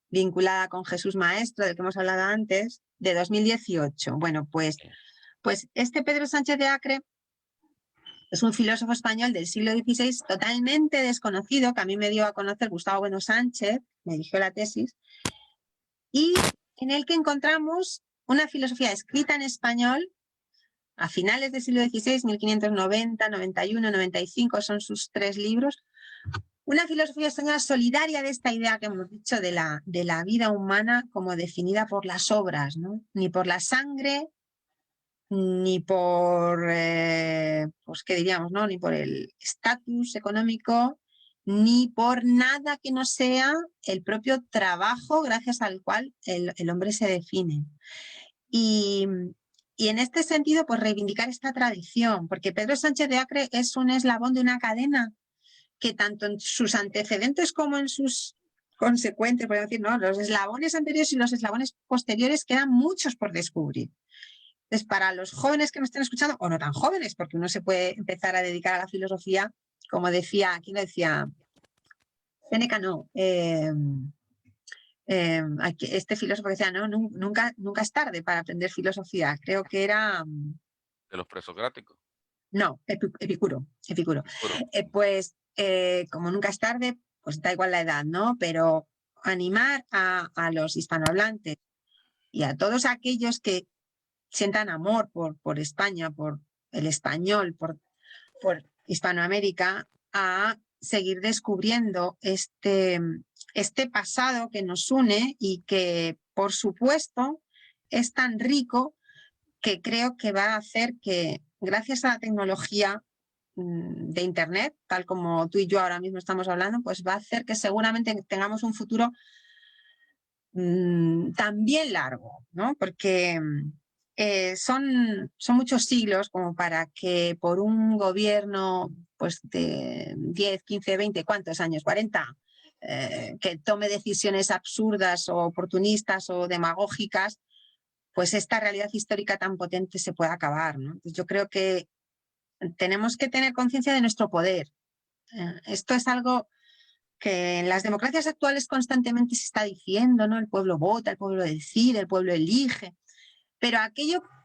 vinculada con Jesús Maestro, del que hemos hablado antes, de 2018. Bueno, pues este Pedro Sánchez de Acre es un filósofo español del siglo XVI totalmente desconocido, que a mí me dio a conocer Gustavo Bueno Sánchez, me dirigió la tesis, y en el que encontramos una filosofía escrita en español a finales del siglo XVI, 1590, 91, 95, son sus 3 libros. Una filosofía española solidaria de esta idea que hemos dicho de la vida humana como definida por las obras, ¿no? Ni por la sangre, ni por, pues qué diríamos, ¿no? Ni por el estatus económico, ni por nada que no sea el propio trabajo gracias al cual el hombre se define. Y en este sentido, pues reivindicar esta tradición, porque Pedro Sánchez de Acre es un eslabón de una cadena que tanto en sus antecedentes como en sus consecuentes, podemos decir, ¿no? Los eslabones anteriores y los eslabones posteriores quedan muchos por descubrir. Entonces, para los jóvenes que nos estén escuchando, o no tan jóvenes, porque uno se puede empezar a dedicar a la filosofía, como decía, ¿quién lo decía? Séneca no. Este filósofo que decía, no, nunca es tarde para aprender filosofía. Creo que era... De los presocráticos. No, Epicuro. Puro. Pues como nunca es tarde, pues da igual la edad, ¿no? Pero animar a los hispanohablantes y a todos aquellos que sientan amor por España, por el español, por Hispanoamérica, a seguir descubriendo este pasado que nos une y que, por supuesto, es tan rico que creo que va a hacer que, gracias a la tecnología de Internet, tal como tú y yo ahora mismo estamos hablando, pues va a hacer que seguramente tengamos un futuro también largo, ¿no? Porque son muchos siglos como para que por un gobierno pues de 10, 15, 20, ¿cuántos años? 40, que tome decisiones absurdas o oportunistas o demagógicas, pues esta realidad histórica tan potente se puede acabar, ¿no? Entonces yo creo que tenemos que tener conciencia de nuestro poder. Esto es algo que en las democracias actuales constantemente se está diciendo, ¿no? El pueblo vota, el pueblo decide, el pueblo elige, pero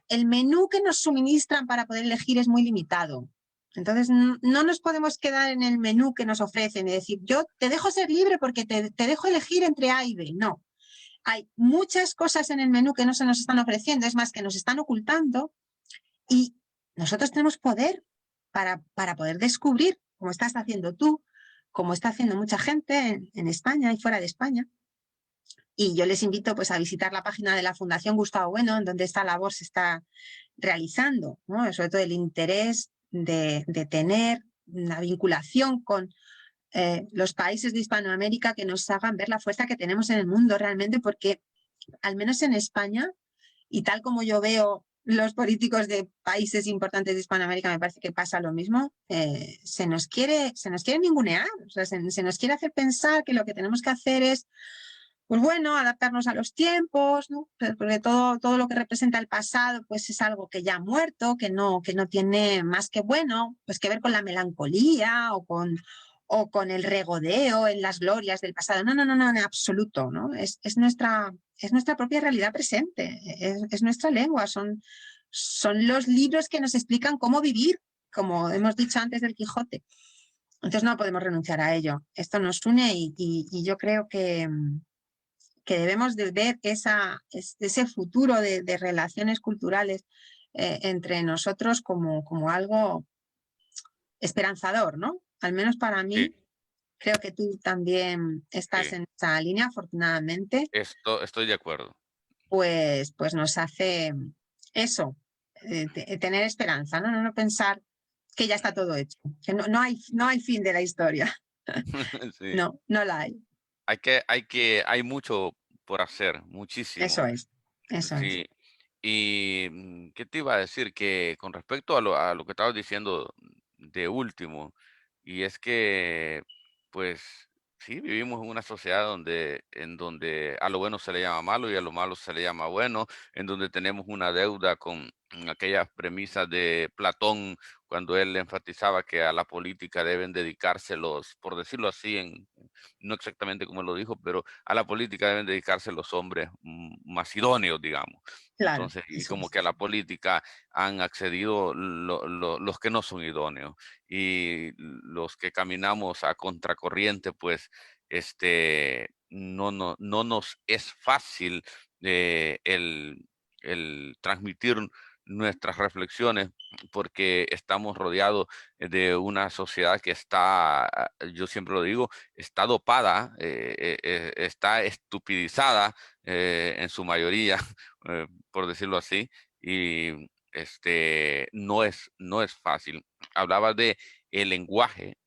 el menú que nos suministran para poder elegir es muy limitado. Entonces no nos podemos quedar en el menú que nos ofrecen y decir, yo te dejo ser libre porque te dejo elegir entre A y B. No, hay muchas cosas en el menú que no se nos están ofreciendo, es más, que nos están ocultando, y nosotros tenemos poder para poder descubrir, como estás haciendo tú, como está haciendo mucha gente en España y fuera de España. Y yo les invito pues a visitar la página de la Fundación Gustavo Bueno, en donde esta labor se está realizando, ¿no? Sobre todo el interés de tener una vinculación con los países de Hispanoamérica que nos hagan ver la fuerza que tenemos en el mundo realmente, porque al menos en España, y tal como yo veo los políticos de países importantes de Hispanoamérica, me parece que pasa lo mismo, se nos quiere ningunear, o sea, se nos quiere hacer pensar que lo que tenemos que hacer es, pues bueno, adaptarnos a los tiempos, ¿no? Porque todo lo que representa el pasado pues es algo que ya ha muerto, que no tiene más que bueno, pues que ver con la melancolía o con el regodeo en las glorias del pasado. No, en absoluto, ¿no? Es nuestra propia realidad presente, es nuestra lengua, son los libros que nos explican cómo vivir, como hemos dicho antes del Quijote. Entonces no podemos renunciar a ello. Esto nos une y yo creo que debemos de ver ese futuro de relaciones culturales entre nosotros como algo esperanzador, ¿no? Al menos para mí. Sí, Creo que tú también estás sí. en esa línea, afortunadamente, Estoy de acuerdo. pues nos hace eso, tener esperanza, ¿no? No pensar que ya está todo hecho, que no hay fin de la historia. Sí. No la hay. Hay mucho por hacer, muchísimo. Eso es, eso es. Sí. Y, ¿qué te iba a decir? Que con respecto a lo que estabas diciendo de último, y es que, pues, sí, vivimos en una sociedad en donde a lo bueno se le llama malo y a lo malo se le llama bueno, en donde tenemos una deuda con aquellas premisas de Platón, cuando él enfatizaba que a la política deben dedicarse los, por decirlo así, no exactamente como lo dijo, pero a la política deben dedicarse los hombres más idóneos, digamos. Claro, Entonces, y eso como es. que a la política han accedido los que no son idóneos y los que caminamos a contracorriente, pues, no nos es fácil el transmitir nuestras reflexiones porque estamos rodeados de una sociedad que está, yo siempre lo digo, está dopada, está estupidizada en su mayoría, por decirlo así, y no es fácil. Hablaba de el lenguaje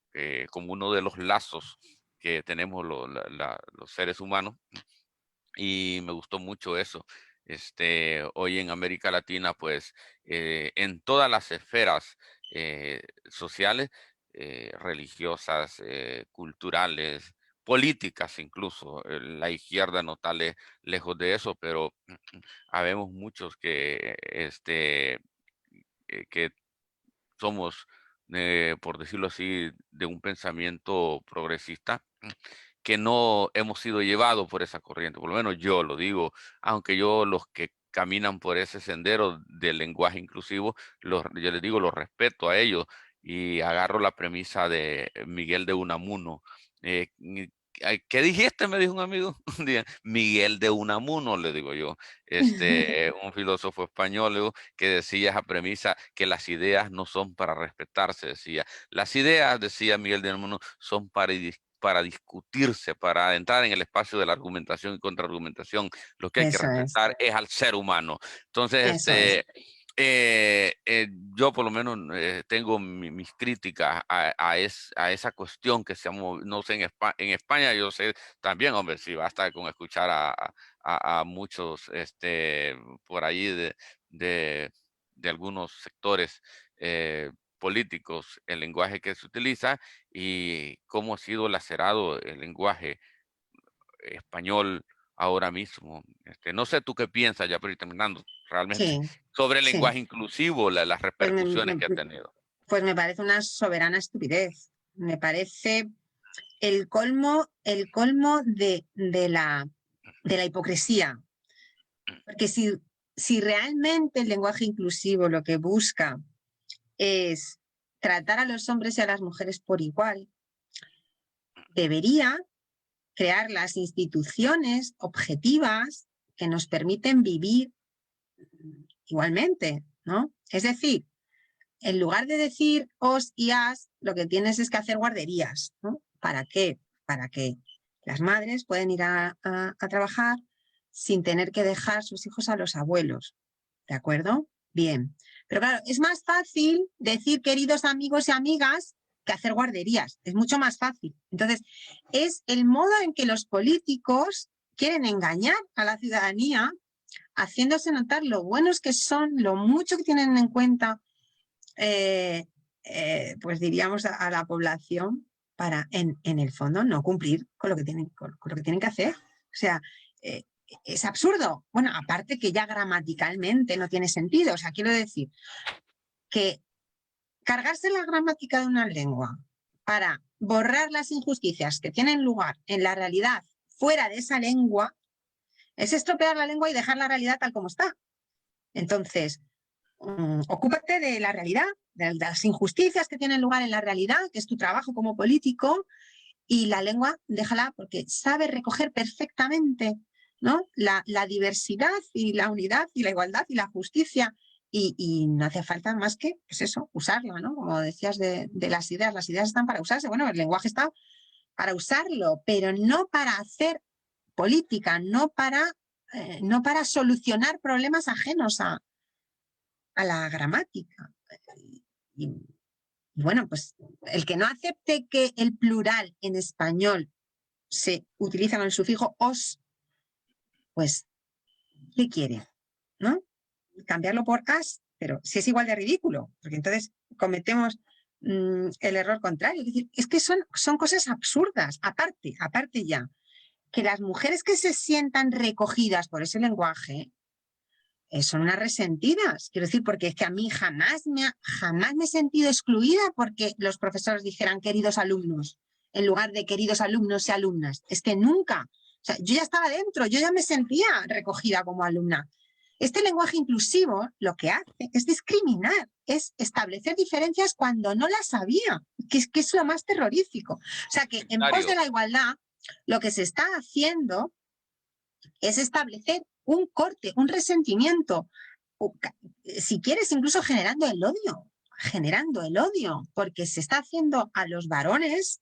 como uno de los lazos que tenemos los seres humanos y me gustó mucho eso. Hoy en América Latina, pues, en todas las esferas sociales, religiosas, culturales, políticas incluso, la izquierda no está lejos de eso, pero habemos muchos que somos, por decirlo así, de un pensamiento progresista, que no hemos sido llevados por esa corriente, por lo menos yo lo digo, aunque yo los que caminan por ese sendero del lenguaje inclusivo, yo les digo, los respeto a ellos y agarro la premisa de Miguel de Unamuno. ¿Qué dijiste? Me dijo un amigo un día. Miguel de Unamuno, le digo yo, un filósofo español, le digo, que decía esa premisa que las ideas no son para respetarse, decía. Las ideas, decía Miguel de Unamuno, son para discutirse, para entrar en el espacio de la argumentación y contraargumentación. Lo que hay que Eso es, respetar es al ser humano. Entonces, eso es. eh, eh, yo por lo menos tengo mis críticas a esa cuestión que se ha no sé, en España yo sé también, hombre, si basta con escuchar a muchos por ahí de, de algunos sectores políticos, el lenguaje que se utiliza y cómo ha sido lacerado el lenguaje español ahora mismo. No sé tú qué piensas, ya para ir terminando, realmente, Sí, sobre el sí. lenguaje inclusivo, las Pues repercusiones que ha tenido. pues me parece una soberana estupidez. Me parece el colmo de la hipocresía. Porque si realmente el lenguaje inclusivo lo que busca es tratar a los hombres y a las mujeres por igual, debería crear las instituciones objetivas que nos permiten vivir igualmente, ¿no? Es decir, en lugar de decir os y as, lo que tienes es que hacer guarderías, ¿no? ¿Para qué? Para que las madres pueden ir a trabajar sin tener que dejar sus hijos a los abuelos, ¿de acuerdo? Bien. Pero claro, es más fácil decir queridos amigos y amigas que hacer guarderías. Es mucho más fácil. Entonces, es el modo en que los políticos quieren engañar a la ciudadanía, haciéndose notar lo buenos que son, lo mucho que tienen en cuenta, eh, pues diríamos a la población para, en el fondo, no cumplir con lo que tienen que hacer. O sea, eh, es absurdo. Bueno, aparte que ya gramaticalmente no tiene sentido. O sea, quiero decir que cargarse la gramática de una lengua para borrar las injusticias que tienen lugar en la realidad fuera de esa lengua es estropear la lengua y dejar la realidad tal como está. Entonces, ocúpate de la realidad, de las injusticias que tienen lugar en la realidad, que es tu trabajo como político, y la lengua déjala porque sabe recoger perfectamente, ¿no? La diversidad y la unidad y la igualdad y la justicia. Y no hace falta más que, pues eso, usarla, ¿no? Como decías de las ideas están para usarse. Bueno, el lenguaje está para usarlo, pero no para hacer política, no para solucionar problemas ajenos a la gramática. Y, y bueno, pues el que no acepte que el plural en español se utiliza con el sufijo os, pues, ¿qué quiere? ¿No? Cambiarlo por as, pero si es igual de ridículo, porque entonces cometemos el error contrario. Es decir, es que son cosas absurdas, aparte ya, que las mujeres que se sientan recogidas por ese lenguaje son unas resentidas. Quiero decir, porque es que a mí jamás me he sentido excluida porque los profesores dijeran queridos alumnos, en lugar de queridos alumnos y alumnas. Es que nunca. O sea, yo ya estaba dentro, yo ya me sentía recogida como alumna. Este lenguaje inclusivo lo que hace es discriminar, es establecer diferencias cuando no las había, que es lo más terrorífico. O sea, que en pos de la igualdad, lo que se está haciendo es establecer un corte, un resentimiento, si quieres incluso generando el odio, porque se está haciendo a los varones,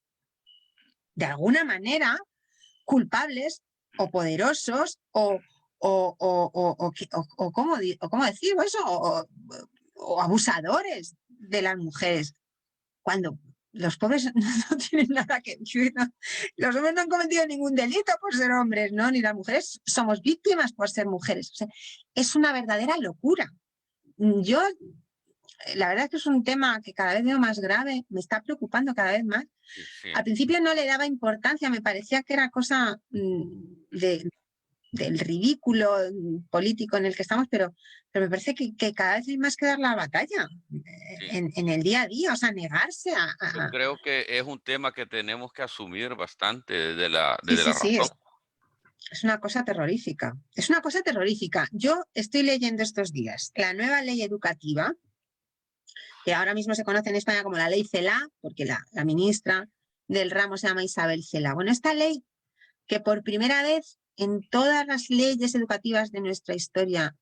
de alguna manera, culpables o poderosos ¿cómo decirlo eso? O abusadores de las mujeres, cuando los pobres no tienen nada que ver. ¿No? Los hombres no han cometido ningún delito por ser hombres, ¿no? Ni las mujeres somos víctimas por ser mujeres. O sea, es una verdadera locura. Yo, la verdad es que es un tema que cada vez veo más grave, me está preocupando cada vez más. Sí. Al principio no le daba importancia, me parecía que era cosa del ridículo político en el que estamos, pero me parece que cada vez hay más que dar la batalla en el día a día, o sea, negarse Yo creo que es un tema que tenemos que asumir bastante desde Sí, la sí, razón. es una cosa terrorífica. Es una cosa terrorífica. Yo estoy leyendo estos días la nueva ley educativa, que ahora mismo se conoce en España como la ley Celaá, porque la ministra del ramo se llama Isabel Celaá. Bueno, esta ley que por primera vez en todas las leyes educativas de nuestra historia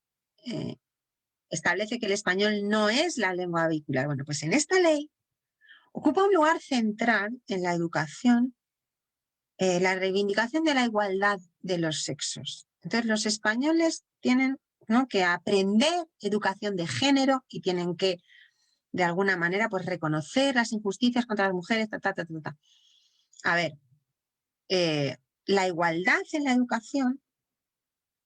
establece que el español no es la lengua vehicular. Bueno, pues en esta ley ocupa un lugar central en la educación la reivindicación de la igualdad de los sexos. Entonces los españoles tienen, ¿no?, que aprender educación de género y tienen que, de alguna manera, pues reconocer las injusticias contra las mujeres. A ver, la igualdad en la educación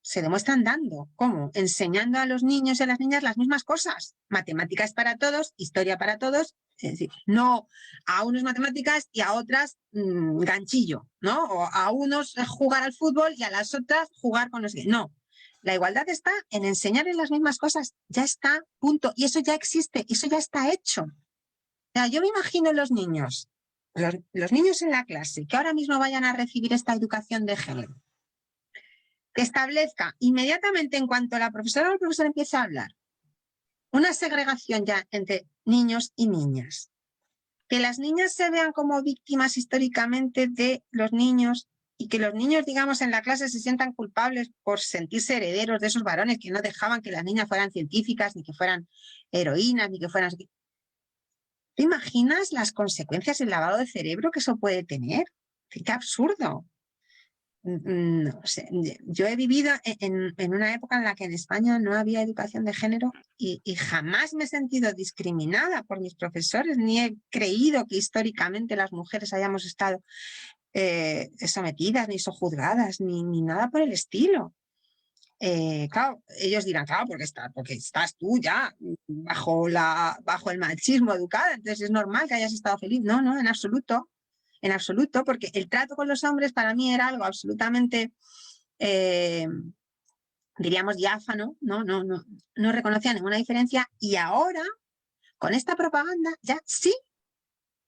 se demuestra andando. ¿Cómo? Enseñando a los niños y a las niñas las mismas cosas. Matemáticas para todos, historia para todos. Es decir, no a unos matemáticas y a otras ganchillo, ¿no? O a unos jugar al fútbol y a las otras jugar con los... No, la igualdad está en enseñarles las mismas cosas. Ya está, punto. Y eso ya existe, eso ya está hecho. O sea, yo me imagino los niños en la clase que ahora mismo vayan a recibir esta educación de género, que establezca inmediatamente en cuanto la profesora o el profesor empiece a hablar una segregación ya entre niños y niñas, que las niñas se vean como víctimas históricamente de los niños y que los niños, digamos, en la clase se sientan culpables por sentirse herederos de esos varones que no dejaban que las niñas fueran científicas, ni que fueran heroínas, ni que fueran... ¿Te imaginas las consecuencias del lavado de cerebro que eso puede tener? ¡Qué absurdo! No sé, yo he vivido en una época en la que en España no había educación de género y jamás me he sentido discriminada por mis profesores, ni he creído que históricamente las mujeres hayamos estado sometidas, ni sojuzgadas, ni nada por el estilo. Claro, ellos dirán, claro, porque estás tú ya bajo el machismo educada, entonces es normal que hayas estado feliz. No, no, en absoluto, porque el trato con los hombres para mí era algo absolutamente, diríamos, diáfano, no reconocía ninguna diferencia, y ahora, con esta propaganda, ya sí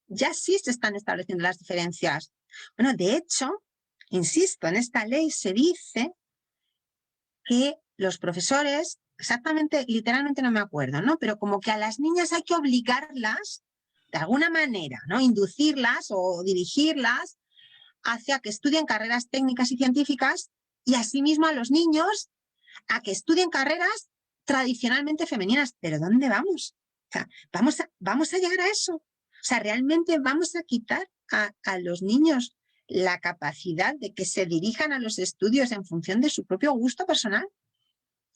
se están estableciendo las diferencias. Bueno, de hecho, insisto, en esta ley se dice que los profesores, exactamente, literalmente no me acuerdo, ¿no? Pero como que a las niñas hay que obligarlas, de alguna manera, ¿no? Inducirlas o dirigirlas hacia que estudien carreras técnicas y científicas y asimismo a los niños a que estudien carreras tradicionalmente femeninas. ¿Pero dónde vamos? O sea, ¿vamos a llegar a eso? O sea, ¿realmente vamos a quitar a los niños la capacidad de que se dirijan a los estudios en función de su propio gusto personal?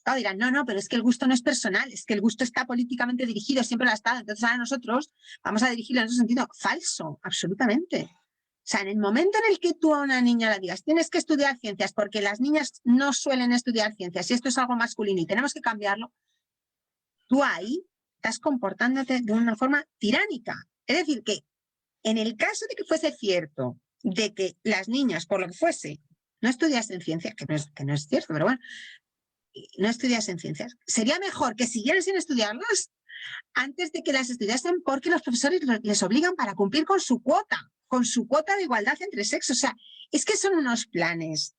Claro, dirán, no, pero es que el gusto no es personal, es que el gusto está políticamente dirigido, siempre lo ha estado, entonces ahora nosotros vamos a dirigirlo en ese sentido. Falso, absolutamente. O sea, en el momento en el que tú a una niña le digas, tienes que estudiar ciencias porque las niñas no suelen estudiar ciencias y esto es algo masculino y tenemos que cambiarlo, tú ahí estás comportándote de una forma tiránica. Es decir, que en el caso de que fuese cierto de que las niñas, por lo que fuese, no estudiasen ciencias, que no es cierto, pero bueno, no estudiasen ciencias, sería mejor que siguieran sin estudiarlas antes de que las estudiasen porque los profesores les obligan para cumplir con su cuota de igualdad entre sexos. O sea, es que son unos planes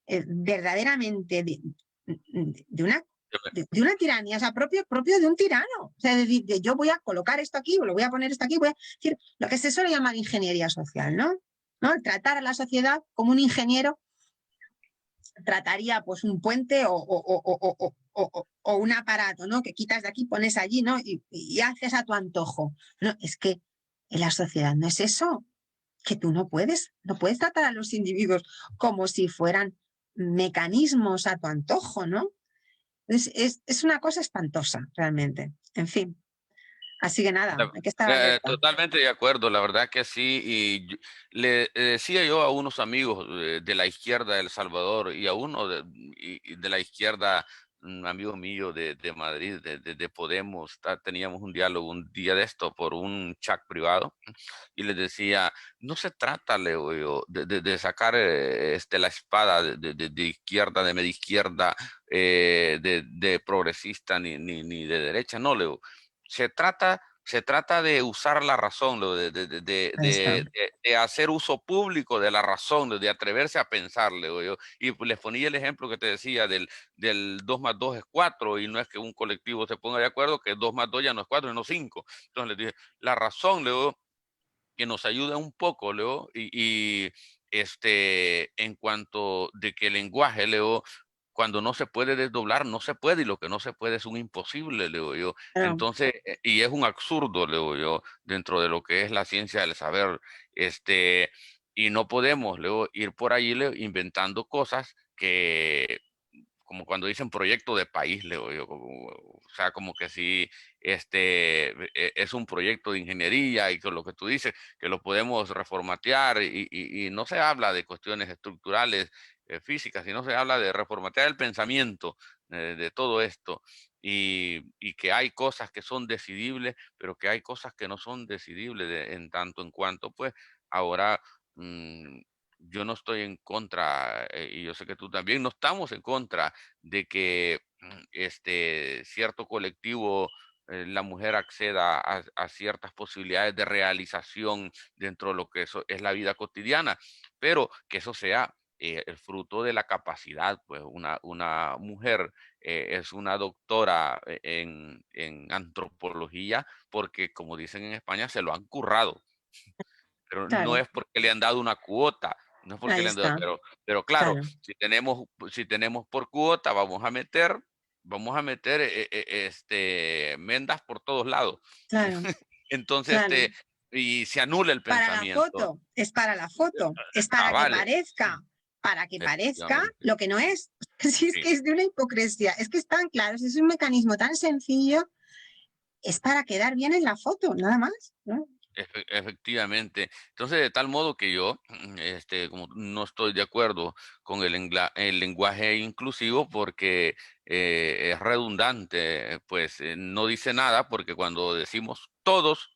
verdaderamente de una tiranía, o sea, propio de un tirano. O sea, de yo voy a colocar esto aquí, o lo voy a poner esto aquí, voy a decir, lo que se suele llamar ingeniería social, ¿no? ¿No? Tratar a la sociedad como un ingeniero trataría pues un puente o un aparato, ¿no? Que quitas de aquí, pones allí, ¿no? Y haces a tu antojo. No, es que en la sociedad no es eso, que tú no puedes tratar a los individuos como si fueran mecanismos a tu antojo, ¿no? Es una cosa espantosa, realmente. En fin, así que nada, hay que estar alerta. Totalmente de acuerdo, la verdad que sí. Y le decía yo a unos amigos de la izquierda de El Salvador y a uno de la izquierda, un amigo mío de Madrid, de Podemos, teníamos un diálogo un día de esto por un chat privado y les decía, no se trata, Leo, yo, de sacar la espada de izquierda, de media izquierda, de progresista ni de derecha, no, Leo. Se trata de usar la razón, Ahí está. de hacer uso público de la razón, de atreverse a pensarle. Y pues les ponía el ejemplo que te decía del 2 más 2 es 4, y no es que un colectivo se ponga de acuerdo que 2 más 2 ya no es 4, sino 5. Entonces les dije, la razón, Leo, que nos ayuda un poco, Leo, en cuanto de que el lenguaje, Leo, cuando no se puede desdoblar, no se puede, y lo que no se puede es un imposible, leo yo. Claro, Entonces, y es un absurdo, leo yo, dentro de lo que es la ciencia del saber, y no podemos, Leo, ir por ahí, Leo, inventando cosas que como cuando dicen proyecto de país, leo yo, o sea, como que si es un proyecto de ingeniería y con lo que tú dices, que lo podemos reformatear y no se habla de cuestiones estructurales físicas, sino se habla de reformatear el pensamiento de todo esto y que hay cosas que son decidibles, pero que hay cosas que no son decidibles en tanto en cuanto, pues, ahora mm, yo no estoy en contra, y yo sé que tú también, no estamos en contra de que cierto colectivo, la mujer acceda a ciertas posibilidades de realización dentro de lo que eso es la vida cotidiana, pero que eso sea el fruto de la capacidad, pues una mujer es una doctora en antropología porque, como dicen en España, se lo han currado, pero no claro, es porque le han dado una cuota, no es porque ahí le han dado, está, pero claro, claro, si tenemos por cuota, vamos a meter mendas por todos lados. claro, Entonces, claro. y se anula el Para la pensamiento. foto, es para la foto, es Vale, para que parezca efectivamente. lo que no es. Si es Sí. que es de una hipocresía, es que es tan claro, es un mecanismo tan sencillo, es para quedar bien en la foto, nada más, ¿no? Efectivamente. Entonces, de tal modo que yo, como no estoy de acuerdo con el lenguaje inclusivo porque es redundante, pues no dice nada, porque cuando decimos todos,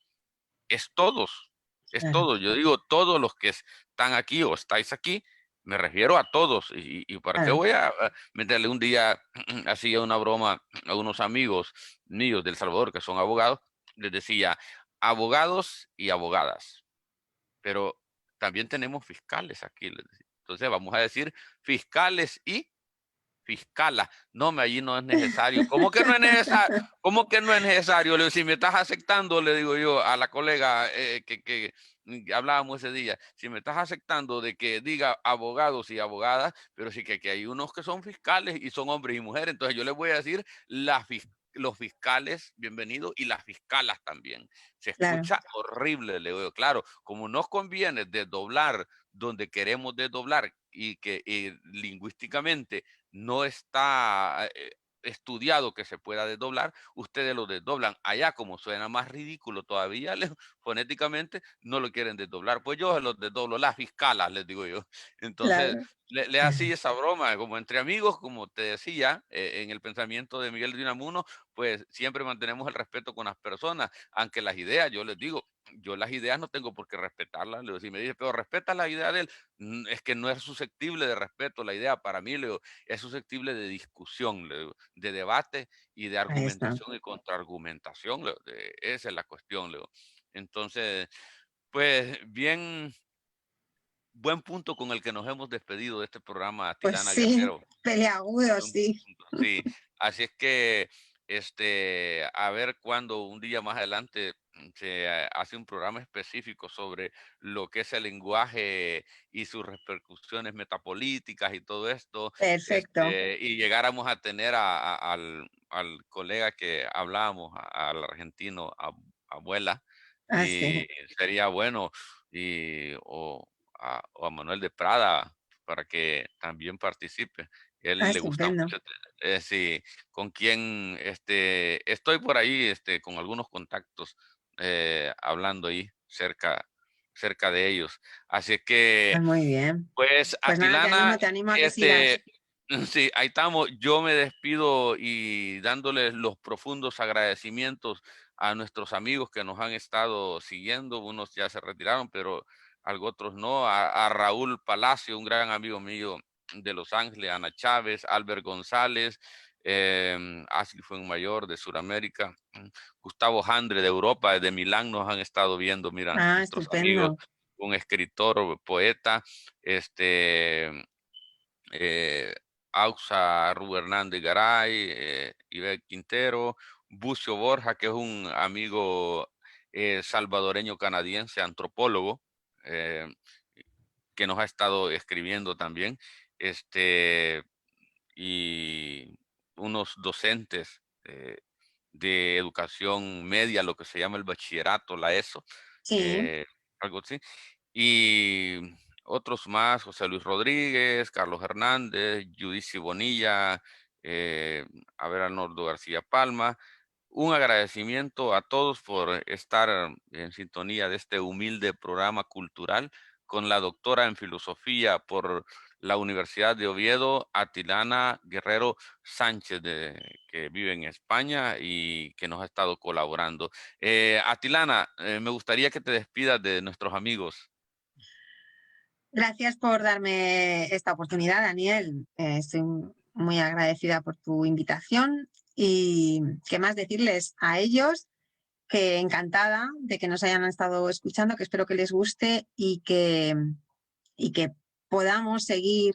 es todos, es Claro, todos. Yo digo todos los que están aquí o estáis aquí, me refiero a todos. ¿Y para qué claro, voy a meterle un día así a una broma a unos amigos míos del Salvador que son abogados? Les decía, abogados y abogadas, pero también tenemos fiscales aquí, les decía. Entonces vamos a decir fiscales y fiscala. No, allí no es necesario. ¿Cómo que no es necesario? ¿Cómo que no es necesario? Le digo, si me estás aceptando, le digo yo a la colega que hablábamos ese día, si me estás aceptando de que diga abogados y abogadas, pero sí que hay unos que son fiscales y son hombres y mujeres, entonces yo les voy a decir los fiscales, bienvenidos, y las fiscalas también. Se claro, escucha horrible, le digo, claro, como nos conviene desdoblar donde queremos desdoblar y que lingüísticamente no está estudiado que se pueda desdoblar, ustedes lo desdoblan. Allá, como suena más ridículo todavía, fonéticamente, no lo quieren desdoblar. Pues yo se los desdoblo, las fiscalas, les digo yo. Entonces, Claro. le así esa broma, como entre amigos, como te decía, en el pensamiento de Miguel de Unamuno, pues siempre mantenemos el respeto con las personas, aunque las ideas, yo les digo, yo las ideas no tengo por qué respetarlas. Le digo, si me dice, pero respeta la idea de él, es que no es susceptible de respeto la idea. Para mí, le digo, es susceptible de discusión, le digo, de debate y de Ahí está. argumentación y contraargumentación. Esa es la cuestión. Le digo. Entonces, pues bien, buen punto con el que nos hemos despedido de este programa, Pues Tilana sí, Guerrero. peleagudo, Buen sí. punto, sí. Así es que, a ver cuándo un día más adelante se hace un programa específico sobre lo que es el lenguaje y sus repercusiones metapolíticas y todo esto, Perfecto. y llegáramos a tener al colega que hablábamos, al argentino, abuela, y Así. sería bueno, o a Manuel de Prada para que también participe. Ah, Él le gusta estupendo. mucho, sí, con quien estoy por ahí con algunos contactos hablando ahí cerca de ellos. Así es que, Pues muy bien. pues, Pues nada, Atilana, te animo a que este, sigas. sí, ahí estamos. Yo me despido y dándoles los profundos agradecimientos a nuestros amigos que nos han estado siguiendo. Unos ya se retiraron, pero algo otros no. A Raúl Palacio, un gran amigo mío de Los Ángeles, Ana Chávez, Albert González, Ashley Fuenmayor de Sudamérica, Gustavo Jandre de Europa, de Milán nos han estado viendo, mira, Ah, nuestros amigos, estupendo. un escritor, poeta, este eh, Auxa Rubén Hernández Garay, Iber Quintero, Bucio Borja, que es un amigo salvadoreño canadiense, antropólogo, eh, que nos ha estado escribiendo también, este, y unos docentes de educación media, lo que se llama el bachillerato, la ESO, Sí, eh, algo así. Y otros más, José Luis Rodríguez, Carlos Hernández, Judici Bonilla, eh, a ver, Arnoldo García Palma. Un agradecimiento a todos por estar en sintonía de este humilde programa cultural con la doctora en filosofía por la Universidad de Oviedo, Atilana Guerrero Sánchez, que vive en España y que nos ha estado colaborando. Atilana, me gustaría que te despidas de nuestros amigos. gracias por darme esta oportunidad, Daniel. Estoy muy agradecida por tu invitación y qué más decirles a ellos que encantada de que nos hayan estado escuchando, que espero que les guste y que podamos seguir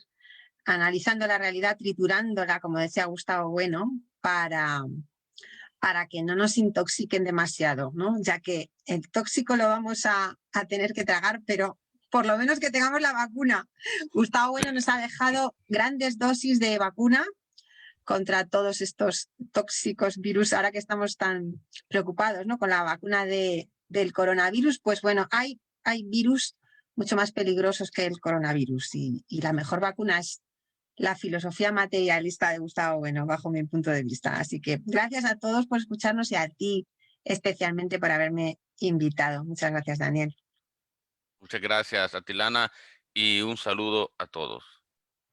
analizando la realidad, triturándola, como decía Gustavo Bueno, para que no nos intoxiquen demasiado, ¿no? Ya que el tóxico lo vamos a tener que tragar, pero por lo menos que tengamos la vacuna. Gustavo Bueno nos ha dejado grandes dosis de vacuna contra todos estos tóxicos virus, ahora que estamos tan preocupados, ¿no? Con la vacuna del coronavirus, pues bueno, hay virus mucho más peligrosos que el coronavirus y la mejor vacuna es la filosofía materialista de Gustavo Bueno, bajo mi punto de vista. Así que gracias a todos por escucharnos y a ti especialmente por haberme invitado. Muchas gracias, Daniel. Muchas gracias, Atilana, y un saludo a todos.